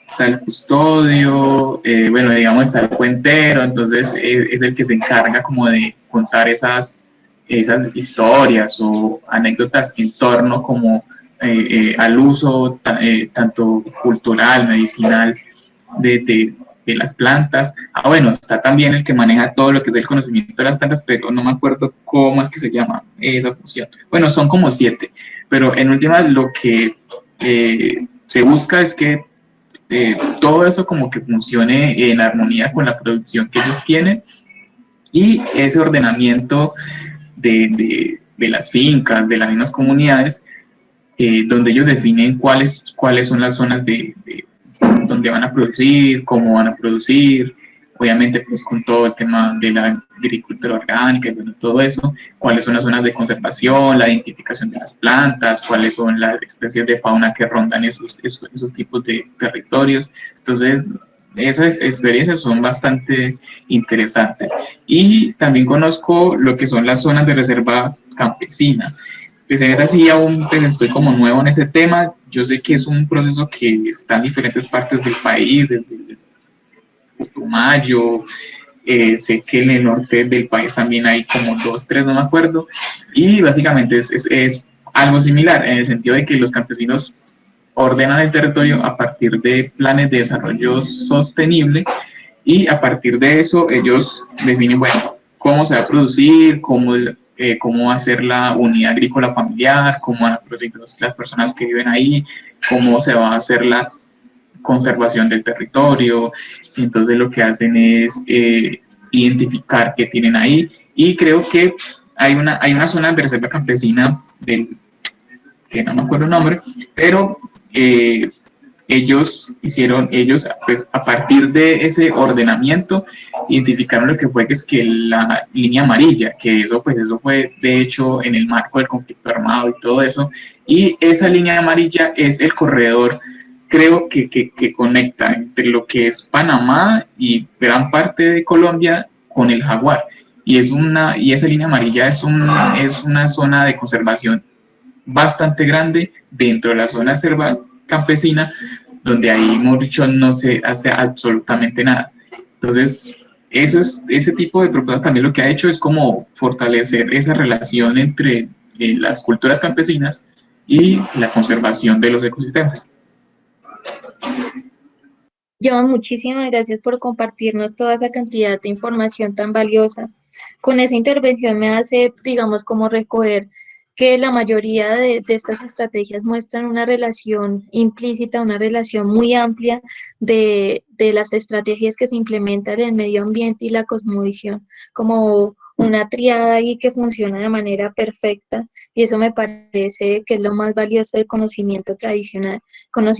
[SPEAKER 6] Está el custodio, bueno, digamos, está el cuentero, entonces es el que se encarga como de contar esas historias o anécdotas en torno como al uso tanto cultural, medicinal de las plantas. Ah, bueno, está también el que maneja todo lo que es el conocimiento de las plantas, pero no me acuerdo cómo es que se llama esa función. Bueno, son como 7, pero en últimas lo que se busca es que todo eso como que funcione en armonía con la producción que ellos tienen y ese ordenamiento de las fincas, de las mismas comunidades, donde ellos definen cuáles son las zonas donde van a producir, cómo van a producir, obviamente pues con todo el tema de la agricultura orgánica y bueno, todo eso, cuáles son las zonas de conservación, la identificación de las plantas, cuáles son las especies de fauna que rondan esos tipos de territorios. Entonces, esas experiencias son bastante interesantes. Y también conozco lo que son las zonas de reserva campesina. Pues en esa sí aún pues, estoy como nuevo en ese tema. Yo sé que es un proceso que está en diferentes partes del país, desde Putumayo, sé que en el norte del país también hay como 2, 3, no me acuerdo, y básicamente es algo similar, en el sentido de que los campesinos ordenan el territorio a partir de planes de desarrollo sostenible y a partir de eso ellos definen, bueno, cómo se va a producir, cómo va a ser la unidad agrícola familiar, cómo van a producir las personas que viven ahí, cómo se va a hacer la conservación del territorio. Entonces lo que hacen es identificar qué tienen ahí y creo que hay una zona de reserva campesina que no me acuerdo el nombre, pero ellos pues a partir de ese ordenamiento identificaron lo que fue que es que la línea amarilla, que eso fue de hecho en el marco del conflicto armado y todo eso, y esa línea amarilla es el corredor, creo que conecta entre lo que es Panamá y gran parte de Colombia con el Jaguar, y esa línea amarilla es una zona de conservación bastante grande dentro de la zona de selva campesina, donde ahí, hemos dicho, no se hace absolutamente nada. Entonces, ese tipo de propuestas también lo que ha hecho es como fortalecer esa relación entre las culturas campesinas y la conservación de los ecosistemas.
[SPEAKER 2] John, muchísimas gracias por compartirnos toda esa cantidad de información tan valiosa. Con esa intervención me hace, digamos, como recoger que la mayoría de estas estrategias muestran una relación implícita, una relación muy amplia de las estrategias que se implementan en el medio ambiente y la cosmovisión, como una triada ahí que funciona de manera perfecta, y eso me parece que es lo más valioso del conocimiento tradicional,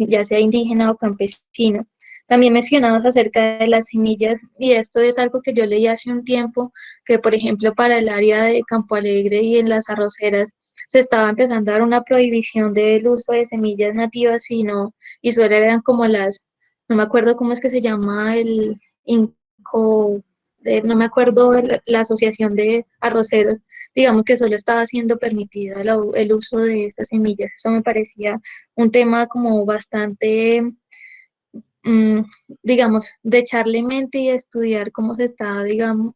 [SPEAKER 2] ya sea indígena o campesino. También mencionabas acerca de las semillas, y esto es algo que yo leí hace un tiempo, que por ejemplo para el área de Campo Alegre y en las arroceras se estaba empezando a dar una prohibición del uso de semillas nativas, y solo eran como no me acuerdo cómo es que se llama el INCO, no me acuerdo la asociación de arroceros, digamos que solo estaba siendo permitida el uso de estas semillas. Eso me parecía un tema como bastante mm, digamos, de echarle mente y estudiar cómo se está, digamos,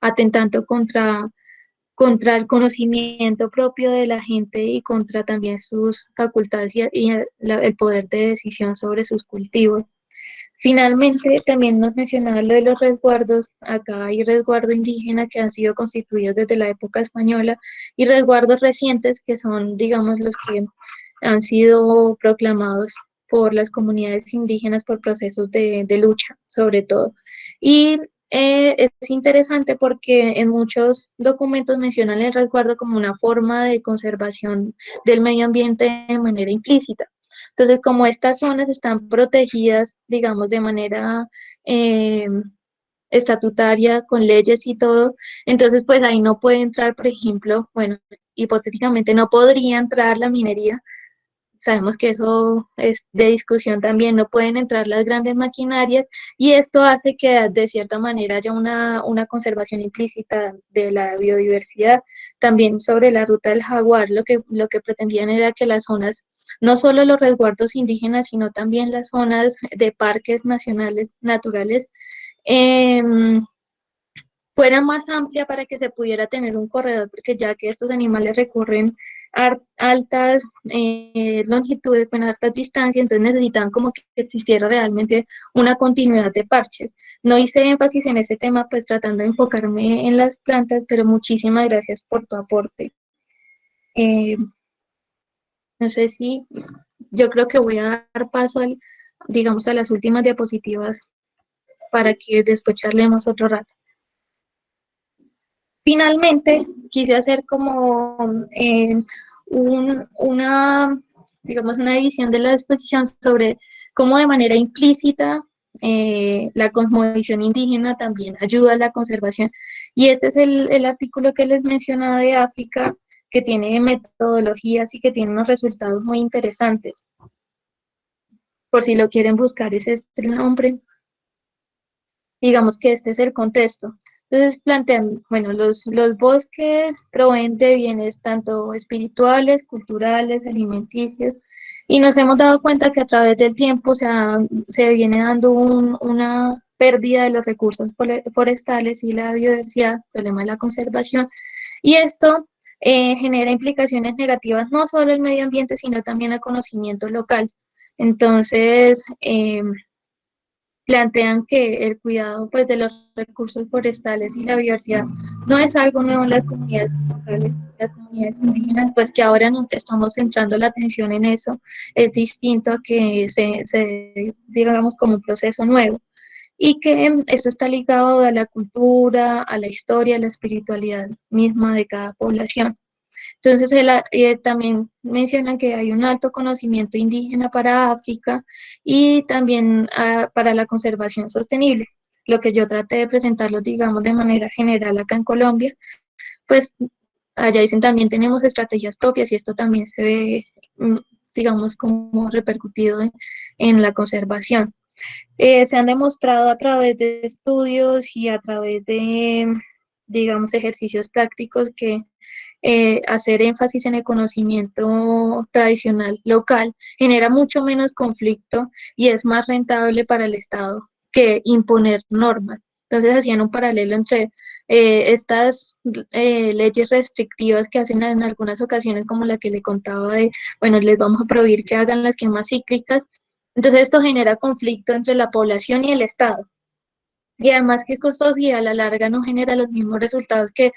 [SPEAKER 2] atentando contra el conocimiento propio de la gente y contra también sus facultades y el poder de decisión sobre sus cultivos. Finalmente, también nos mencionaba lo de los resguardos. Acá hay resguardo indígena que han sido constituidos desde la época española y resguardos recientes que son, digamos, los que han sido proclamados por las comunidades indígenas por procesos de lucha, sobre todo. Y es interesante porque en muchos documentos mencionan el resguardo como una forma de conservación del medio ambiente de manera implícita. Entonces, como estas zonas están protegidas, digamos, de manera estatutaria, con leyes y todo, entonces pues ahí no puede entrar, por ejemplo, bueno, hipotéticamente no podría entrar la minería. Sabemos que eso es de discusión también, no pueden entrar las grandes maquinarias, y esto hace que de cierta manera haya una conservación implícita de la biodiversidad. También sobre la ruta del jaguar, lo que pretendían era que las zonas, no solo los resguardos indígenas, sino también las zonas de parques nacionales naturales, eh, fuera más amplia para que se pudiera tener un corredor, porque ya que estos animales recorren altas longitudes, con altas distancias, entonces necesitaban como que existiera realmente una continuidad de parches. No hice énfasis en ese tema, pues tratando de enfocarme en las plantas, pero muchísimas gracias por tu aporte. Eh, no sé si, yo creo que voy a dar paso digamos, a las últimas diapositivas para que después charlemos otro rato. Finalmente, quise hacer como una, digamos, una división de la exposición sobre cómo de manera implícita la cosmovisión indígena también ayuda a la conservación. Y este es el artículo que les mencionaba de África, que tiene metodologías y que tiene unos resultados muy interesantes. Por si lo quieren buscar, es este el nombre. Digamos que este es el contexto. Entonces plantean, bueno, los bosques proveen de bienes tanto espirituales, culturales, alimenticios, y nos hemos dado cuenta que a través del tiempo se viene dando una pérdida de los recursos forestales y la biodiversidad, problema de la conservación, y esto genera implicaciones negativas no solo al medio ambiente, sino también al conocimiento local. Entonces, plantean que el cuidado pues de los recursos forestales y la biodiversidad no es algo nuevo en las comunidades locales, las comunidades indígenas, pues que ahora nos estamos centrando la atención en eso, es distinto a que digamos, como un proceso nuevo, y que esto está ligado a la cultura, a la historia, a la espiritualidad misma de cada población. Entonces, también mencionan que hay un alto conocimiento indígena para África y también para la conservación sostenible. Lo que yo traté de presentarlo, digamos, de manera general acá en Colombia, pues allá dicen también tenemos estrategias propias, y esto también se ve, digamos, como repercutido en la conservación. Se han demostrado a través de estudios y a través de, digamos, ejercicios prácticos que hacer énfasis en el conocimiento tradicional local genera mucho menos conflicto y es más rentable para el Estado que imponer normas. Entonces hacían un paralelo entre estas leyes restrictivas que hacen en algunas ocasiones, como la que le contaba de, bueno, les vamos a prohibir que hagan las quemas cíclicas. Entonces esto genera conflicto entre la población y el Estado. Y además que es costoso y a la larga no genera los mismos resultados que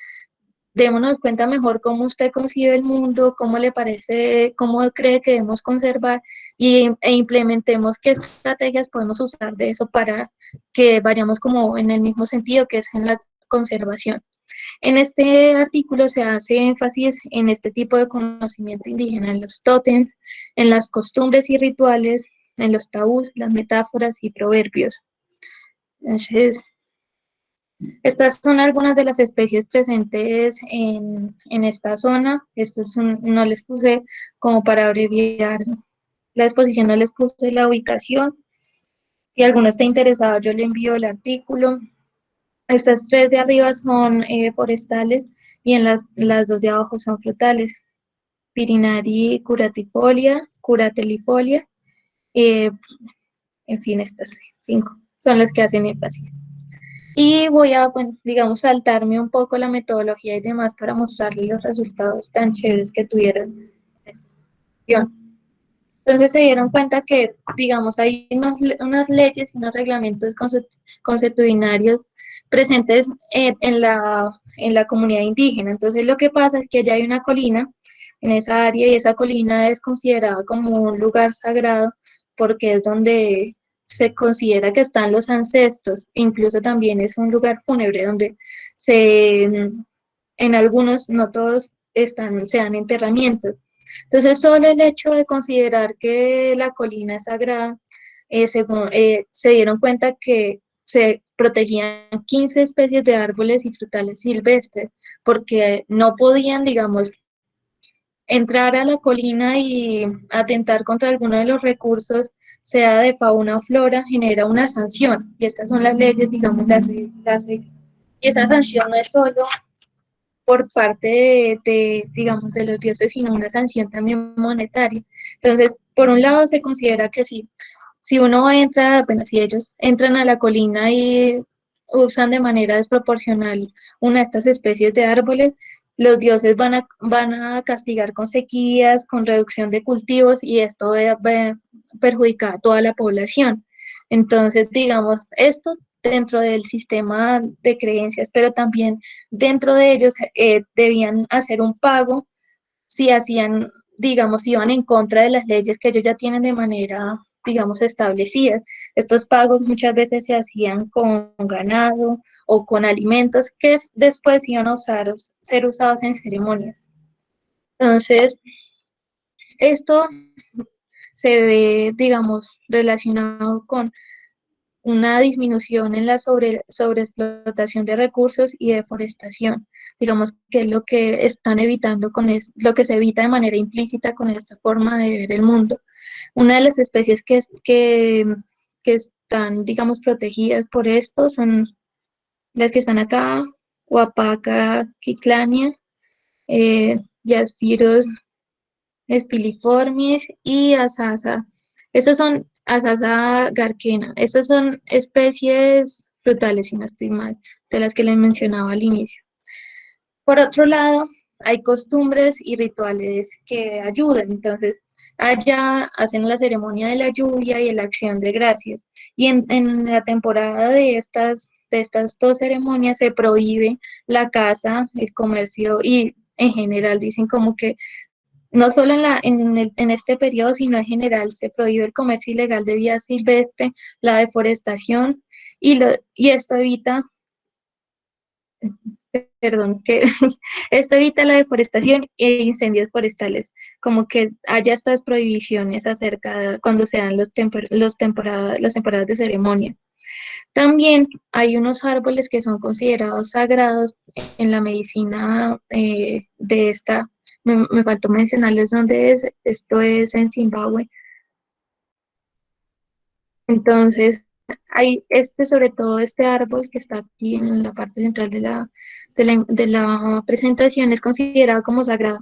[SPEAKER 2] démonos cuenta mejor cómo usted concibe el mundo, cómo le parece, cómo cree que debemos conservar e implementemos qué estrategias podemos usar de eso para que vayamos como en el mismo sentido que es en la conservación. En este artículo se hace énfasis en este tipo de conocimiento indígena, en los tótems, en las costumbres y rituales, en los tabús, las metáforas y proverbios. Entonces, estas son algunas de las especies presentes en esta zona. No les puse como para abreviar la exposición, no les puse la ubicación. Si alguno está interesado, yo le envío el artículo. Estas tres de arriba son forestales y en las dos de abajo son frutales. Pirinari curatifolia, curatelifolia, eh, en fin, estas 5 son las que hacen énfasis. Y voy a, bueno, digamos, saltarme un poco la metodología y demás para mostrarles los resultados tan chéveres que tuvieron esta gestión. Entonces se dieron cuenta que, digamos, hay unas leyes y unos reglamentos consuetudinarios presentes en la comunidad indígena. Entonces lo que pasa es que ya hay una colina en esa área y esa colina es considerada como un lugar sagrado porque es donde se considera que están los ancestros, incluso también es un lugar fúnebre donde en algunos, no todos, se dan enterramientos. Entonces, solo el hecho de considerar que la colina es sagrada, se dieron cuenta que se protegían 15 especies de árboles y frutales silvestres, porque no podían, digamos, entrar a la colina y atentar contra alguno de los recursos, sea de fauna o flora, genera una sanción. Y estas son las leyes, digamos, y esa sanción no es solo por parte digamos, de los dioses, sino una sanción también monetaria. Entonces, por un lado se considera que si uno entra, bueno, si ellos entran a la colina y usan de manera desproporcional una de estas especies de árboles, los dioses van a castigar con sequías, con reducción de cultivos y esto va a perjudicar a toda la población. Entonces, digamos, esto dentro del sistema de creencias, pero también dentro de ellos debían hacer un pago si hacían, digamos, si iban en contra de las leyes que ellos ya tienen de manera, digamos, establecidas. Estos pagos muchas veces se hacían con ganado o con alimentos que después iban a ser usados en ceremonias. Entonces, esto se ve, digamos, relacionado con una disminución en la sobreexplotación de recursos y deforestación, digamos que es lo que están evitando lo que se evita de manera implícita con esta forma de ver el mundo. Una de las especies que están, digamos, protegidas por esto son las que están acá, Huapaca quiclania, Yaspiros espiliformis y Asasa. Estas son Asasa garquena. Estas son especies frutales, si no estoy mal, de las que les mencionaba al inicio. Por otro lado, hay costumbres y rituales que ayudan. Entonces, allá hacen la ceremonia de la lluvia y la acción de gracias. Y en la temporada de estas dos ceremonias se prohíbe la caza, el comercio y en general dicen como que no solo en este periodo, sino en general se prohíbe el comercio ilegal de vida silvestre, la deforestación y esto evita, perdón, que esto evita la deforestación e incendios forestales, como que haya estas prohibiciones acerca de cuando se dan las temporadas de ceremonia. También hay unos árboles que son considerados sagrados en la medicina de esta, me faltó mencionarles dónde es, esto es en Zimbabue. Entonces, hay sobre todo este árbol que está aquí en la parte central de la presentación, es considerado como sagrado.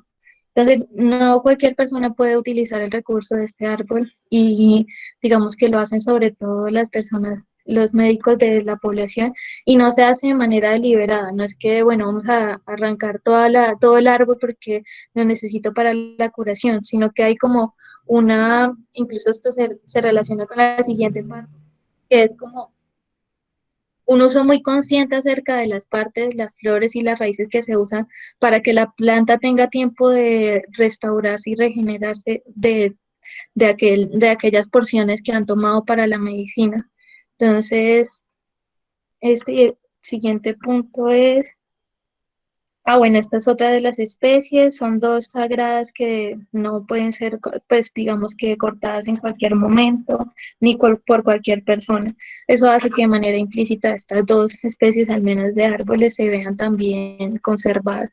[SPEAKER 2] Entonces, no cualquier persona puede utilizar el recurso de este árbol y digamos que lo hacen sobre todo las personas los médicos de la población y no se hace de manera deliberada, no es que, bueno, vamos a arrancar todo el árbol porque lo necesito para la curación, sino que hay como incluso esto se relaciona con la siguiente parte, que es como un uso muy consciente acerca de las partes, las flores y las raíces que se usan para que la planta tenga tiempo de restaurarse y regenerarse de aquellas porciones que han tomado para la medicina. Entonces, este siguiente punto es, bueno, esta es otra de las especies, son dos sagradas que no pueden ser, pues digamos que cortadas en cualquier momento, ni por cualquier persona. Eso hace que de manera implícita estas dos especies, al menos de árboles, se vean también conservadas.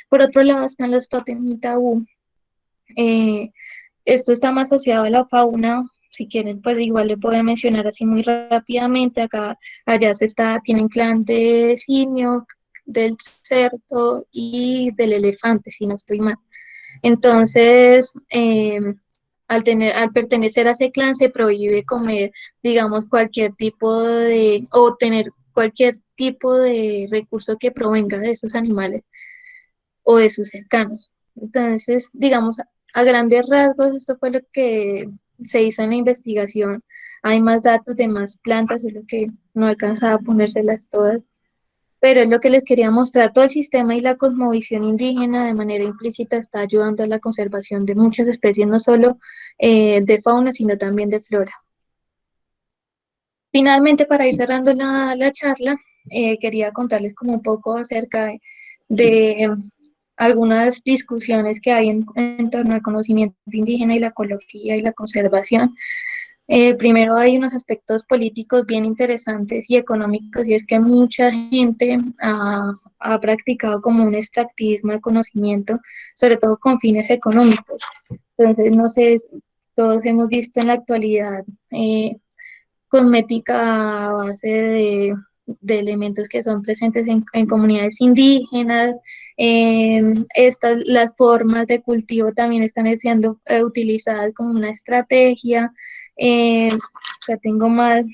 [SPEAKER 2] Por otro lado están los tótem y tabú. Esto está más asociado a la fauna. Si quieren, pues igual le puedo mencionar así muy rápidamente. Allá tienen clan de simio, del cerdo y del elefante, si no estoy mal. Entonces, al pertenecer a ese clan se prohíbe comer, digamos, o tener cualquier tipo de recurso que provenga de esos animales o de sus cercanos. Entonces, digamos, a grandes rasgos, esto fue lo que se hizo en la investigación. Hay más datos de más plantas, solo que no alcanzaba a ponérselas todas, pero es lo que les quería mostrar. Todo el sistema y la cosmovisión indígena de manera implícita está ayudando a la conservación de muchas especies, no solo de fauna, sino también de flora. Finalmente, para ir cerrando la charla, quería contarles como un poco acerca de algunas discusiones que hay en torno al conocimiento indígena y la ecología y la conservación. Primero hay unos aspectos políticos bien interesantes y económicos, y es que mucha gente ha practicado como un extractivismo de conocimiento, sobre todo con fines económicos. Entonces, no sé, todos hemos visto en la actualidad cosmética a base de elementos que son presentes en comunidades indígenas. Las formas de cultivo también están siendo utilizadas como una estrategia. Tengo más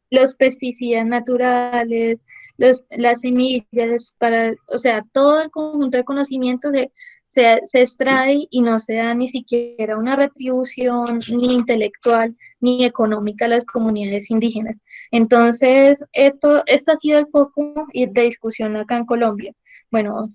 [SPEAKER 2] los pesticidas naturales, las semillas, o sea, todo el conjunto de conocimientos se extrae y no se da ni siquiera una retribución ni intelectual ni económica a las comunidades indígenas. Entonces, esto ha sido el foco de discusión acá en Colombia. Bueno,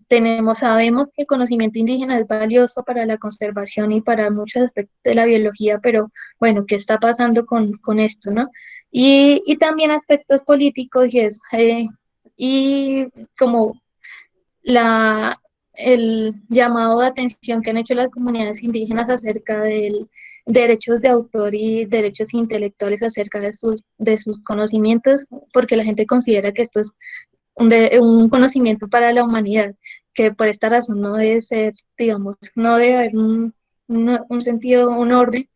[SPEAKER 2] sabemos que el conocimiento indígena es valioso para la conservación y para muchos aspectos de la biología, pero bueno, ¿qué está pasando con esto, no? Y también aspectos políticos y como el llamado de atención que han hecho las comunidades indígenas acerca de derechos de autor y derechos intelectuales acerca de sus conocimientos, porque la gente considera que esto es un conocimiento para la humanidad, que por esta razón no debe ser, digamos, no debe haber un sentido, un orden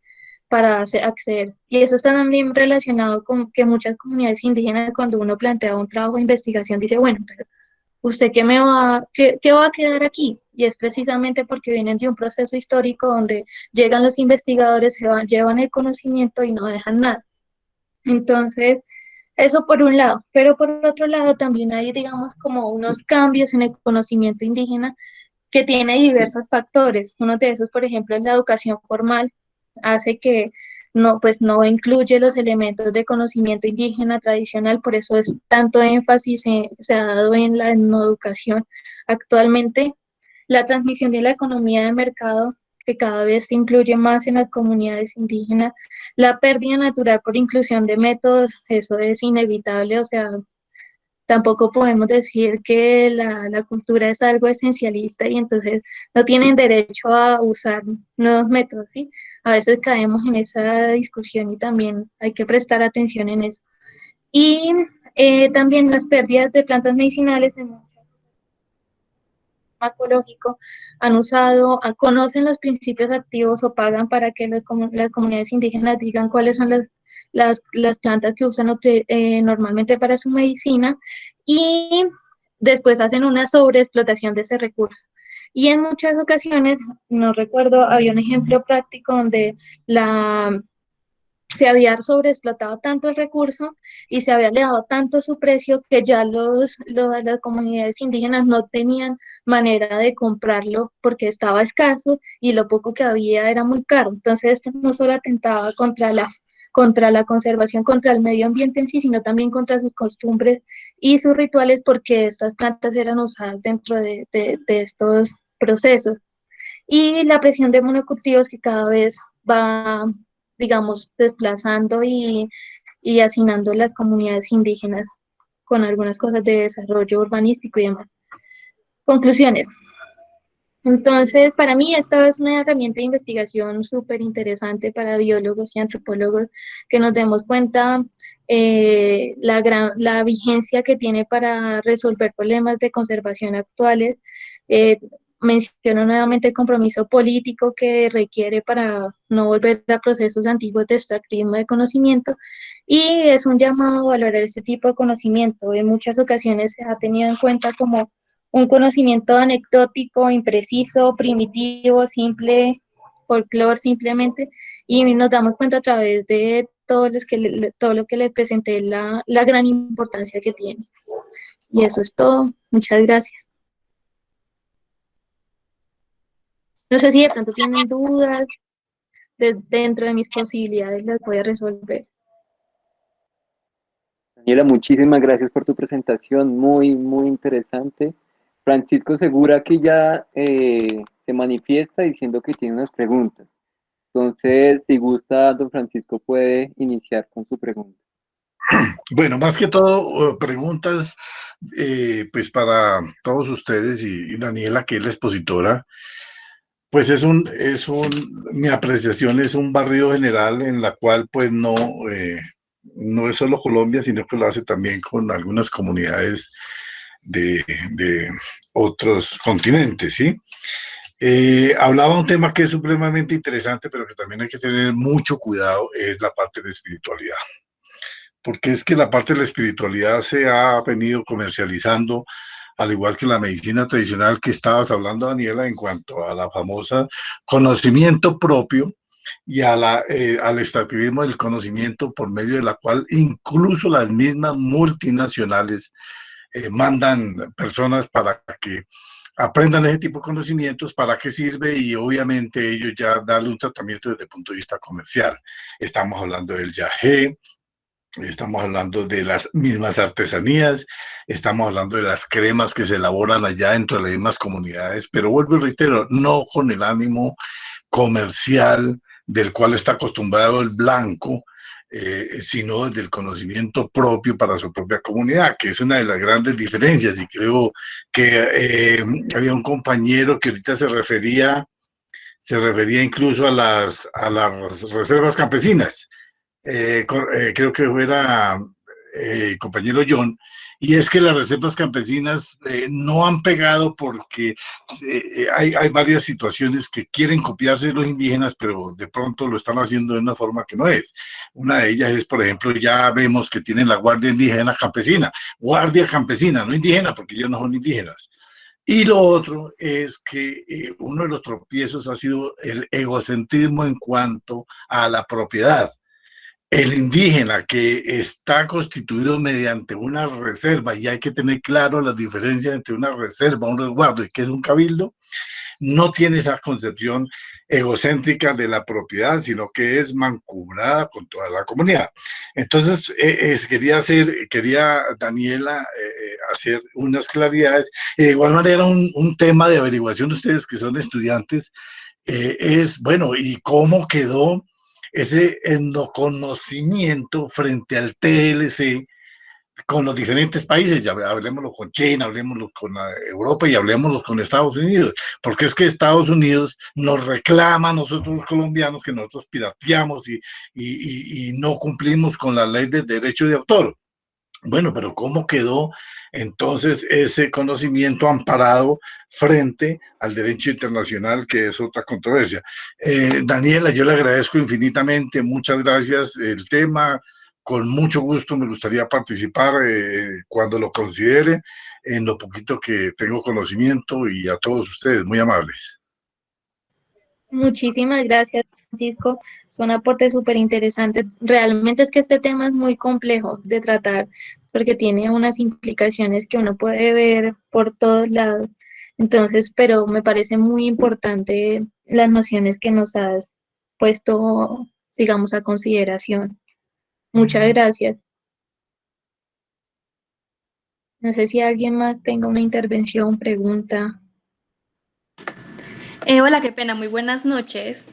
[SPEAKER 2] para acceder. Y eso está también relacionado con que muchas comunidades indígenas, cuando uno plantea un trabajo de investigación, dice, bueno, pero ¿usted qué va a quedar aquí? Y es precisamente porque vienen de un proceso histórico donde llegan los investigadores, llevan el conocimiento y no dejan nada. Entonces, eso por un lado, pero por otro lado también hay, digamos, como unos cambios en el conocimiento indígena que tiene diversos factores. Uno de esos, por ejemplo, es la educación formal, hace que pues no incluye los elementos de conocimiento indígena tradicional, por eso es tanto énfasis se ha dado en la no educación. Actualmente, la transmisión de la economía de mercado, que cada vez se incluye más en las comunidades indígenas, la pérdida natural por inclusión de métodos, eso es inevitable, o sea, tampoco podemos decir que la cultura es algo esencialista y entonces no tienen derecho a usar nuevos métodos, ¿sí? A veces caemos en esa discusión y también hay que prestar atención en eso. Y también las pérdidas de plantas medicinales en ecológico conocen los principios activos o pagan para que las comunidades indígenas digan cuáles son las plantas que usan normalmente para su medicina, y después hacen una sobreexplotación de ese recurso. Y en muchas ocasiones, no recuerdo, había un ejemplo práctico donde se había sobreexplotado tanto el recurso y se había elevado tanto su precio que ya las comunidades indígenas no tenían manera de comprarlo porque estaba escaso y lo poco que había era muy caro. Entonces esto no solo atentaba contra la conservación, contra el medio ambiente en sí, sino también contra sus costumbres y sus rituales porque estas plantas eran usadas dentro de estos procesos. Y la presión de monocultivos que cada vez va, digamos, desplazando y hacinando las comunidades indígenas con algunas cosas de desarrollo urbanístico y demás. Conclusiones. Entonces, para mí esta es una herramienta de investigación súper interesante para biólogos y antropólogos que nos demos cuenta la vigencia que tiene para resolver problemas de conservación actuales. Eh, Menciono nuevamente el compromiso político que requiere para no volver a procesos antiguos de extractivismo de conocimiento y es un llamado a valorar este tipo de conocimiento. En muchas ocasiones se ha tenido en cuenta como un conocimiento anecdótico, impreciso, primitivo, simple, folclore simplemente, y nos damos cuenta a través de todo lo que le presenté la gran importancia que tiene. Y eso es todo. Muchas gracias. No sé si de pronto tienen dudas, dentro de mis posibilidades las voy a resolver.
[SPEAKER 1] Daniela, muchísimas gracias por tu presentación, muy, muy interesante. Francisco Segura que ya se manifiesta diciendo que tiene unas preguntas. Entonces, si gusta, don Francisco puede iniciar con su pregunta.
[SPEAKER 5] Bueno, más que todo, preguntas pues para todos ustedes y Daniela, que es la expositora, pues mi apreciación es un barrido general en la cual pues no es solo Colombia, sino que lo hace también con algunas comunidades de otros continentes, ¿sí? Hablaba un tema que es supremamente interesante, pero que también hay que tener mucho cuidado, es la parte de espiritualidad. Porque es que la parte de la espiritualidad se ha venido comercializando, al igual que la medicina tradicional que estabas hablando, Daniela, en cuanto a la famosa conocimiento propio y al extractivismo del conocimiento por medio de la cual incluso las mismas multinacionales mandan personas para que aprendan ese tipo de conocimientos, para qué sirve y obviamente ellos ya darle un tratamiento desde el punto de vista comercial. Estamos hablando del yagé, estamos hablando de las mismas artesanías, estamos hablando de las cremas que se elaboran allá dentro de las mismas comunidades, pero vuelvo y reitero, no con el ánimo comercial del cual está acostumbrado el blanco, sino desde el conocimiento propio para su propia comunidad, que es una de las grandes diferencias. Y creo que había un compañero que ahorita se refería incluso a las reservas campesinas. Creo que era compañero John, y es que las reservas campesinas no han pegado porque hay varias situaciones que quieren copiarse de los indígenas, pero de pronto lo están haciendo de una forma que no es. Una de ellas es, por ejemplo, ya vemos que tienen la guardia indígena campesina, guardia campesina, no indígena, porque ellos no son indígenas. Y lo otro es que uno de los tropiezos ha sido el egocentrismo en cuanto a la propiedad. El indígena que está constituido mediante una reserva, y hay que tener claro las diferencias entre una reserva, un resguardo y que es un cabildo, no tiene esa concepción egocéntrica de la propiedad, sino que es mancomunada con toda la comunidad. Entonces, quería Daniela hacer unas claridades. De igual manera, un tema de averiguación de ustedes que son estudiantes es, bueno, ¿y cómo quedó ese conocimiento frente al TLC con los diferentes países? Ya hablemoslo con China, hablemoslo con Europa y hablemoslo con Estados Unidos, porque es que Estados Unidos nos reclama a nosotros los colombianos que nosotros pirateamos y no cumplimos con la ley de derecho de autor. Bueno, pero ¿cómo quedó entonces ese conocimiento amparado frente al derecho internacional, que es otra controversia? Daniela, yo le agradezco infinitamente, muchas gracias. El tema, con mucho gusto, me gustaría participar cuando lo considere, en lo poquito que tengo conocimiento, y a todos ustedes, muy amables.
[SPEAKER 2] Muchísimas gracias. Francisco, son aportes súper interesantes. Realmente es que este tema es muy complejo de tratar porque tiene unas implicaciones que uno puede ver por todos lados. Entonces, pero me parece muy importante las nociones que nos has puesto, digamos, a consideración. Muchas gracias. No sé si alguien más tenga una intervención, pregunta.
[SPEAKER 7] Hola, qué pena, muy buenas noches.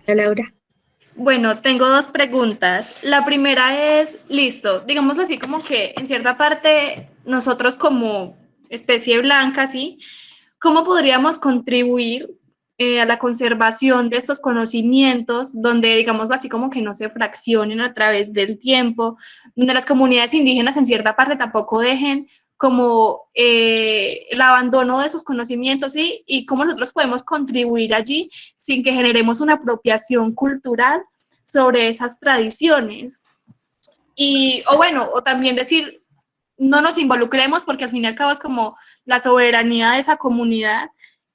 [SPEAKER 2] Hola, Laura.
[SPEAKER 7] Bueno, tengo dos preguntas. La primera es, listo, digámoslo así, como que en cierta parte nosotros como especie blanca, ¿sí? ¿Cómo podríamos contribuir a la conservación de estos conocimientos donde, digámoslo así, como que no se fraccionen a través del tiempo, donde las comunidades indígenas en cierta parte tampoco dejen como el abandono de esos conocimientos, ¿sí? Y cómo nosotros podemos contribuir allí sin que generemos una apropiación cultural sobre esas tradiciones? Y, o bueno, o también decir, no nos involucremos porque al fin y al cabo es como la soberanía de esa comunidad,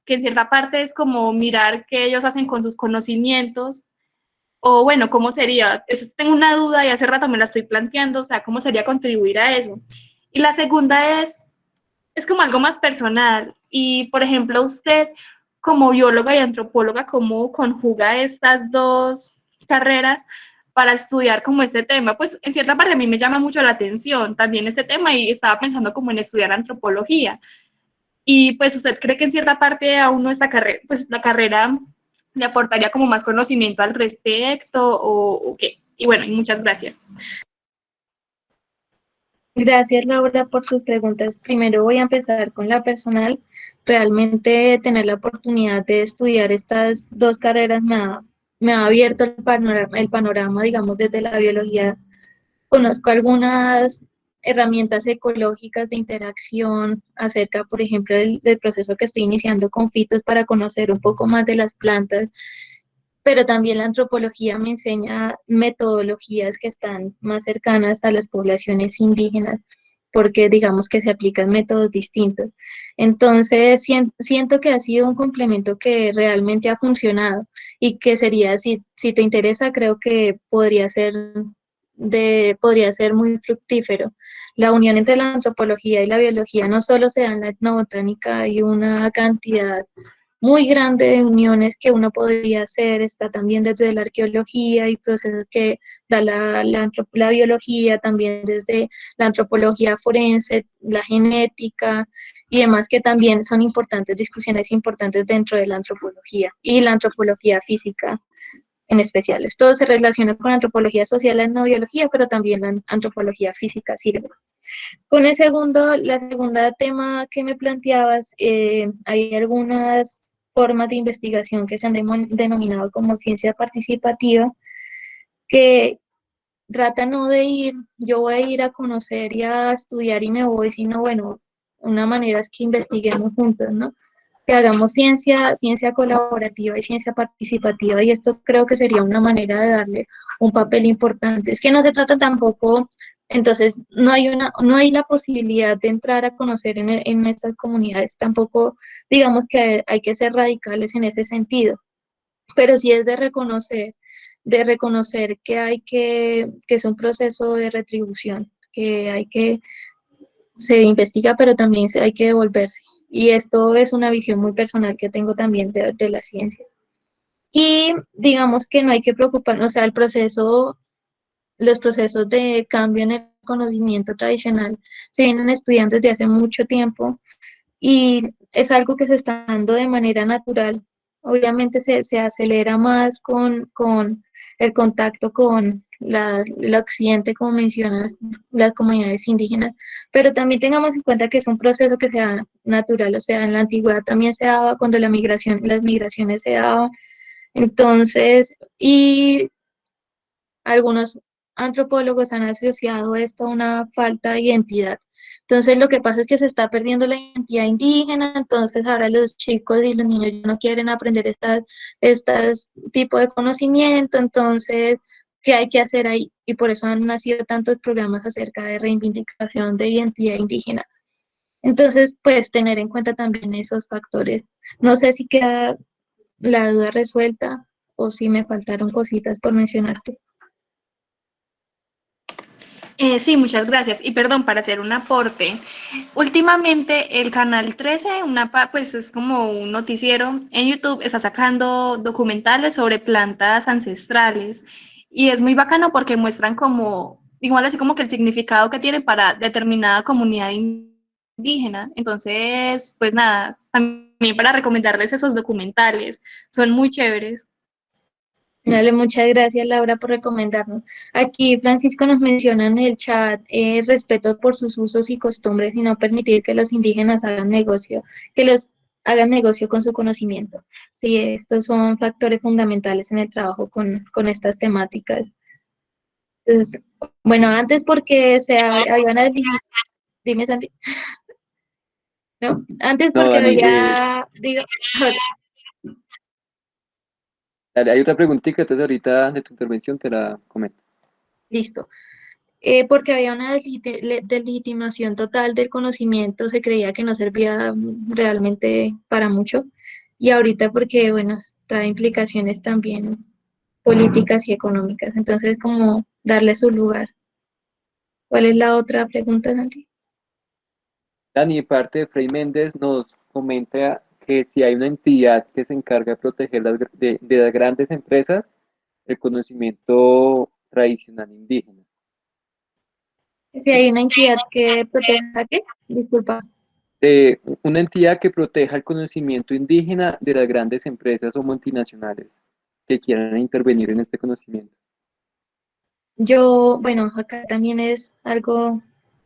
[SPEAKER 7] que en cierta parte es como mirar qué ellos hacen con sus conocimientos, o bueno, ¿cómo sería? Tengo una duda y hace rato me la estoy planteando, o sea, ¿cómo sería contribuir a eso? Y la segunda es como algo más personal, y por ejemplo, usted como bióloga y antropóloga, ¿cómo conjuga estas dos carreras para estudiar como este tema? Pues en cierta parte a mí me llama mucho la atención también este tema y estaba pensando como en estudiar antropología. Y pues usted cree que en cierta parte a uno esta carrera, pues la carrera le aportaría como más conocimiento al respecto o qué. Y bueno, y muchas gracias.
[SPEAKER 2] Gracias, Laura, por tus preguntas. Primero voy a empezar con la personal. Realmente tener la oportunidad de estudiar estas dos carreras me ha abierto el panorama, digamos, desde la biología. Conozco algunas herramientas ecológicas de interacción acerca, por ejemplo, del proceso que estoy iniciando con fitos para conocer un poco más de las plantas, pero también la antropología me enseña metodologías que están más cercanas a las poblaciones indígenas, porque digamos que se aplican métodos distintos. Entonces, siento que ha sido un complemento que realmente ha funcionado y que sería, si te interesa, creo que podría ser muy fructífero. La unión entre la antropología y la biología no solo se da en la etnobotánica, hay una cantidad muy grande de uniones que uno podría hacer, está también desde la arqueología y procesos que da la biología, también desde la antropología forense, la genética y demás que también son importantes, discusiones importantes dentro de la antropología y la antropología física en especial. Esto se relaciona con la antropología social, la etnobiología, pero también la antropología física sirve. Con la segunda tema que me planteabas, hay algunas formas de investigación que se han denominado como ciencia participativa, que trata no de ir, yo voy a ir a conocer y a estudiar y me voy, sino bueno, una manera es que investiguemos juntos, ¿no? Que hagamos ciencia colaborativa y ciencia participativa, y esto creo que sería una manera de darle un papel importante. Es que no se trata tampoco, entonces no hay la posibilidad de entrar a conocer en estas comunidades, tampoco digamos que hay que ser radicales en ese sentido, pero sí es de reconocer que es un proceso de retribución, que se investiga, pero también hay que devolverse. Y esto es una visión muy personal que tengo también de la ciencia. Y digamos que no hay que preocuparnos, o sea, los procesos de cambio en el conocimiento tradicional se vienen estudiando desde hace mucho tiempo y es algo que se está dando de manera natural. Obviamente se acelera más con el contacto con el occidente, como mencionas, las comunidades indígenas, pero también tengamos en cuenta que es un proceso que se da natural, o sea, en la antigüedad también se daba cuando las migraciones se daban, entonces, y algunos antropólogos han asociado esto a una falta de identidad. Entonces, lo que pasa es que se está perdiendo la identidad indígena, entonces ahora los chicos y los niños ya no quieren aprender estas tipos de conocimiento, entonces, ¿qué hay que hacer ahí? Y por eso han nacido tantos programas acerca de reivindicación de identidad indígena. Entonces, pues tener en cuenta también esos factores. No sé si queda la duda resuelta o si me faltaron cositas por mencionarte.
[SPEAKER 7] Sí, muchas gracias. Y perdón, para hacer un aporte. Últimamente el Canal 13, pues es como un noticiero en YouTube, está sacando documentales sobre plantas ancestrales. Y es muy bacano porque muestran como, igual así como que el significado que tiene para determinada comunidad indígena. Entonces, pues nada, también para recomendarles esos documentales. Son muy chéveres.
[SPEAKER 2] Dale, muchas gracias Laura por recomendarnos. Aquí Francisco nos menciona en el chat respeto por sus usos y costumbres y no permitir que los indígenas hagan negocio, que los hagan negocio con su conocimiento. Sí, estos son factores fundamentales en el trabajo con estas temáticas. Entonces, bueno, antes porque había una dime Santi, ¿no? Antes
[SPEAKER 1] No,
[SPEAKER 2] porque
[SPEAKER 1] Dani,
[SPEAKER 2] había, digo,
[SPEAKER 1] dale, hay otra preguntita, entonces ahorita de tu intervención te la comento.
[SPEAKER 2] listo. Porque había una deslegitimación total del conocimiento, se creía que no servía realmente para mucho, y ahorita porque, bueno, trae implicaciones también políticas y económicas, entonces como darle su lugar. ¿Cuál es la otra pregunta, Santi?
[SPEAKER 1] Dani, de parte de Frei Méndez, nos comenta que si hay una entidad que se encarga de proteger de las grandes empresas el conocimiento tradicional indígena.
[SPEAKER 2] Si hay una entidad que proteja, ¿qué? Disculpa.
[SPEAKER 1] Una entidad que proteja el conocimiento indígena de las grandes empresas o multinacionales que quieran intervenir en este conocimiento.
[SPEAKER 2] Bueno, acá también es algo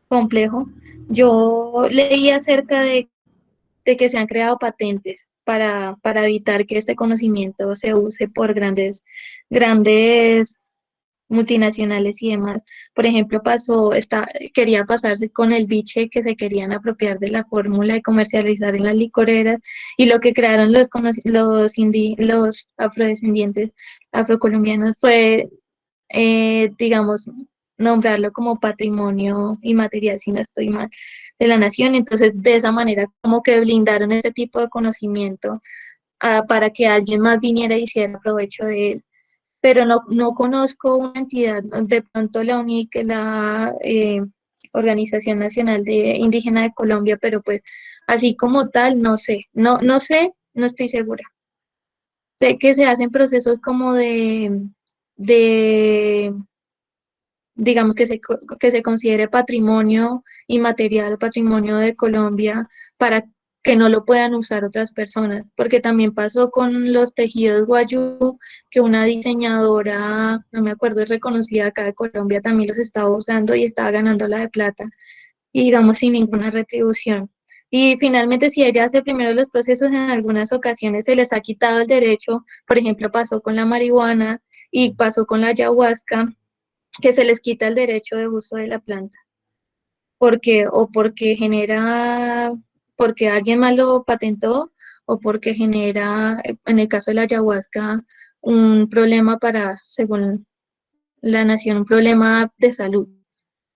[SPEAKER 2] complejo. Yo leí acerca de que se han creado patentes para evitar que este conocimiento se use por grandes multinacionales y demás. Por ejemplo, quería pasarse con el biche que se querían apropiar de la fórmula y comercializar en las licoreras, y lo que crearon los afrodescendientes afrocolombianos fue, digamos, nombrarlo como patrimonio inmaterial, si no estoy mal, de la nación. Entonces, de esa manera, como que blindaron este tipo de conocimiento para que alguien más viniera y hiciera provecho de él. Pero no conozco una entidad, de pronto la Organización Nacional de Indígena de Colombia, pero pues así como tal, no sé, no sé, no estoy segura. Sé que se hacen procesos como de digamos, que se considere patrimonio inmaterial, patrimonio de Colombia, para que no lo puedan usar otras personas, porque también pasó con los tejidos guayú, que una diseñadora, no me acuerdo, es reconocida acá de Colombia, también los estaba usando y estaba ganando la de plata, y digamos sin ninguna retribución. Y finalmente, si ella hace primero los procesos, en algunas ocasiones se les ha quitado el derecho. Por ejemplo, pasó con la marihuana y pasó con la ayahuasca, que se les quita el derecho de uso de la planta, porque alguien más lo patentó, o porque genera, en el caso de la ayahuasca, un problema según la nación, un problema de salud,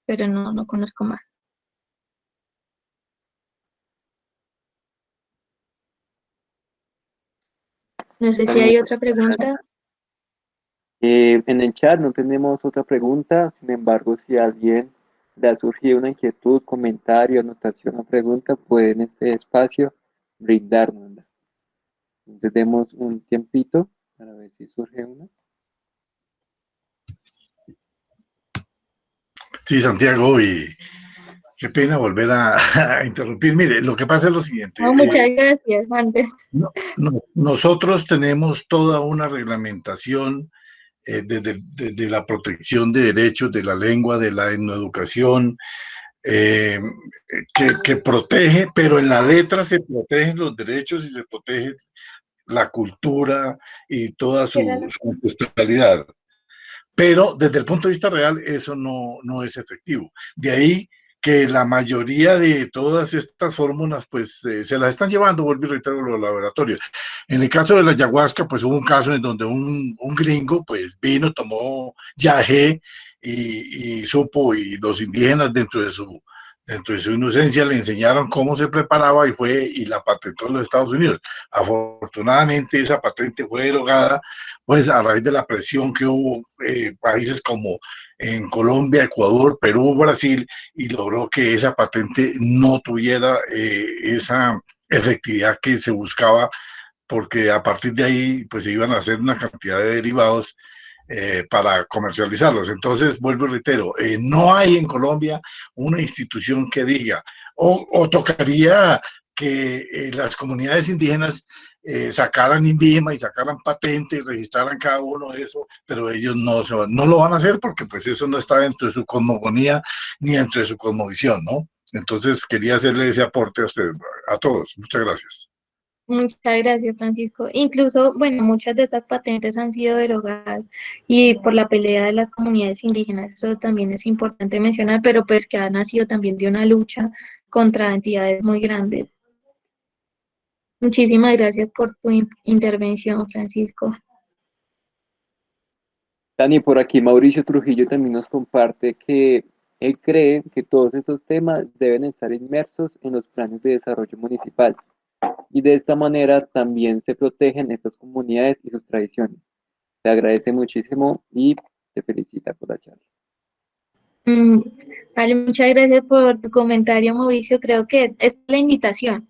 [SPEAKER 2] pero no conozco más. No sé si
[SPEAKER 1] Dani,
[SPEAKER 2] hay otra pregunta.
[SPEAKER 1] en el chat no tenemos otra pregunta, sin embargo, si a alguien le ha surgido una inquietud, comentario, anotación o pregunta, puede en este espacio brindárnosla. Entonces demos un tiempito para ver si surge una.
[SPEAKER 5] Sí, Santiago, y qué pena volver a interrumpir. Mire, lo que pasa es lo siguiente.
[SPEAKER 2] No, muchas gracias, antes.
[SPEAKER 5] Nosotros tenemos toda una reglamentación desde la protección de derechos de la lengua, de la etnoeducación, eh, que protege, pero en la letra se protegen los derechos y se protege la cultura y toda su ancestralidad. Pero desde el punto de vista real eso no es efectivo. De ahí que la mayoría de todas estas fórmulas pues se las están llevando, vuelvo y reitero, los laboratorios. En el caso de la ayahuasca pues hubo un caso en donde un gringo pues vino, tomó yagé y supo, y los indígenas dentro de su inocencia le enseñaron cómo se preparaba y fue y la patentó en los Estados Unidos. Afortunadamente esa patente fue derogada pues a raíz de la presión que hubo, países como en Colombia, Ecuador, Perú, Brasil, y logró que esa patente no tuviera esa efectividad que se buscaba, porque a partir de ahí pues se iban a hacer una cantidad de derivados para comercializarlos. Entonces, vuelvo y reitero, no hay en Colombia una institución que diga, o tocaría que las comunidades indígenas sacaran INVIMA y sacaran patente y registraran cada uno de eso, pero ellos no lo van a hacer porque pues eso no está dentro de su cosmogonía ni dentro de su cosmovisión, ¿no? Entonces quería hacerle ese aporte a usted, a todos. Muchas gracias.
[SPEAKER 2] Muchas gracias, Francisco. Incluso, bueno, muchas de estas patentes han sido derogadas y por la pelea de las comunidades indígenas, eso también es importante mencionar, pero pues que ha nacido también de una lucha contra entidades muy grandes. Muchísimas gracias por tu intervención, Francisco.
[SPEAKER 1] Dani, por aquí Mauricio Trujillo también nos comparte que él cree que todos esos temas deben estar inmersos en los planes de desarrollo municipal y de esta manera también se protegen estas comunidades y sus tradiciones. Te agradece muchísimo y te felicita por la charla.
[SPEAKER 2] Vale, muchas gracias por tu comentario, Mauricio. Creo que esta es la invitación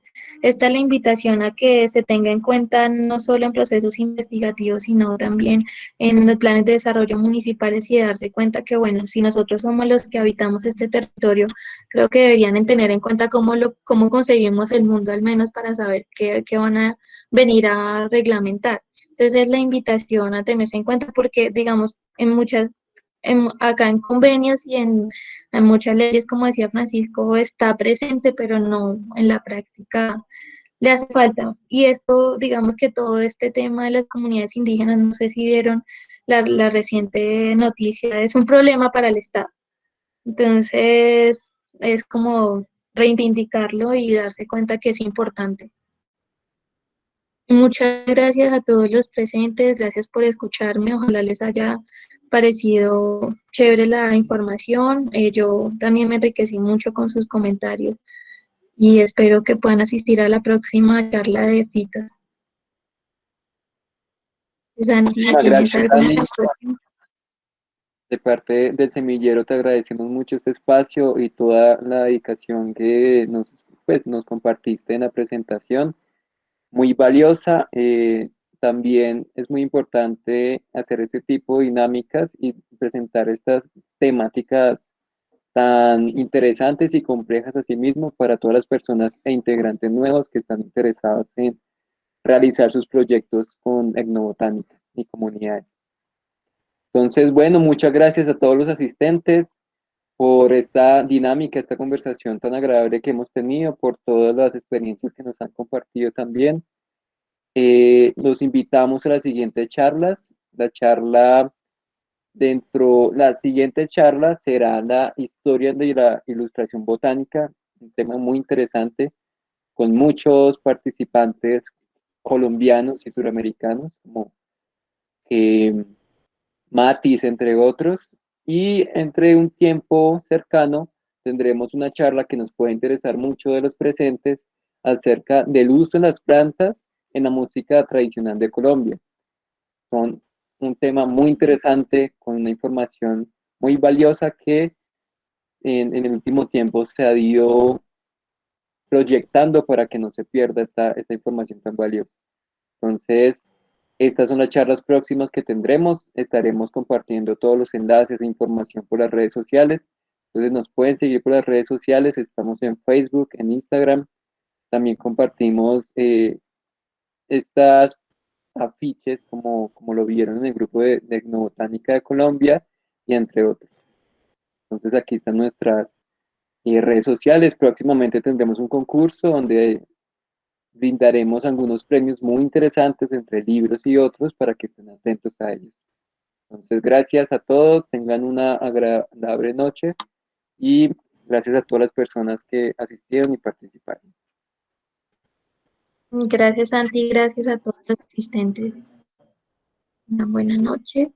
[SPEAKER 2] a que se tenga en cuenta no solo en procesos investigativos, sino también en los planes de desarrollo municipales y de darse cuenta que, bueno, si nosotros somos los que habitamos este territorio, creo que deberían tener en cuenta cómo concebimos el mundo, al menos para saber qué van a venir a reglamentar. Entonces, es la invitación a tenerse en cuenta porque, digamos, acá en convenios y en muchas leyes, como decía Francisco, está presente, pero no en la práctica le hace falta. Y esto, digamos que todo este tema de las comunidades indígenas, no sé si vieron la reciente noticia, es un problema para el Estado. Entonces, es como reivindicarlo y darse cuenta que es importante. Muchas gracias a todos los presentes, gracias por escucharme, ojalá les haya parecido chévere la información. Yo también me enriquecí mucho con sus comentarios y espero que puedan asistir a la próxima charla de FITA. Santi,
[SPEAKER 1] Muchísimas
[SPEAKER 2] ¿tienes
[SPEAKER 1] gracias,
[SPEAKER 2] alguna
[SPEAKER 1] Dani.
[SPEAKER 2] próxima?
[SPEAKER 1] De parte del semillero te agradecemos mucho este espacio y toda la dedicación que nos compartiste en la presentación. Muy valiosa. También es muy importante hacer este tipo de dinámicas y presentar estas temáticas tan interesantes y complejas asimismo para todas las personas e integrantes nuevos que están interesados en realizar sus proyectos con etnobotánica y comunidades. Entonces, bueno, muchas gracias a todos los asistentes por esta dinámica, esta conversación tan agradable que hemos tenido, por todas las experiencias que nos han compartido también. Los invitamos a las siguientes charlas. La siguiente charla será la historia de la ilustración botánica, un tema muy interesante, con muchos participantes colombianos y suramericanos, como Matis, entre otros. Y entre un tiempo cercano tendremos una charla que nos puede interesar mucho de los presentes acerca del uso de las plantas en la música tradicional de Colombia. Son un tema muy interesante, con una información muy valiosa que en el último tiempo se ha ido proyectando para que no se pierda esta información tan valiosa. Entonces, estas son las charlas próximas que tendremos. Estaremos compartiendo todos los enlaces e información por las redes sociales. Entonces nos pueden seguir por las redes sociales. Estamos en Facebook, en Instagram. También compartimos estas afiches como lo vieron en el grupo de Etnobotánica de Colombia y entre otros. Entonces aquí están nuestras redes sociales. Próximamente tendremos un concurso donde brindaremos algunos premios muy interesantes entre libros y otros para que estén atentos a ellos. Entonces, gracias a todos, tengan una agradable noche y gracias a todas las personas que asistieron y participaron.
[SPEAKER 2] Gracias, Santi, gracias a todos los asistentes. Una buena noche.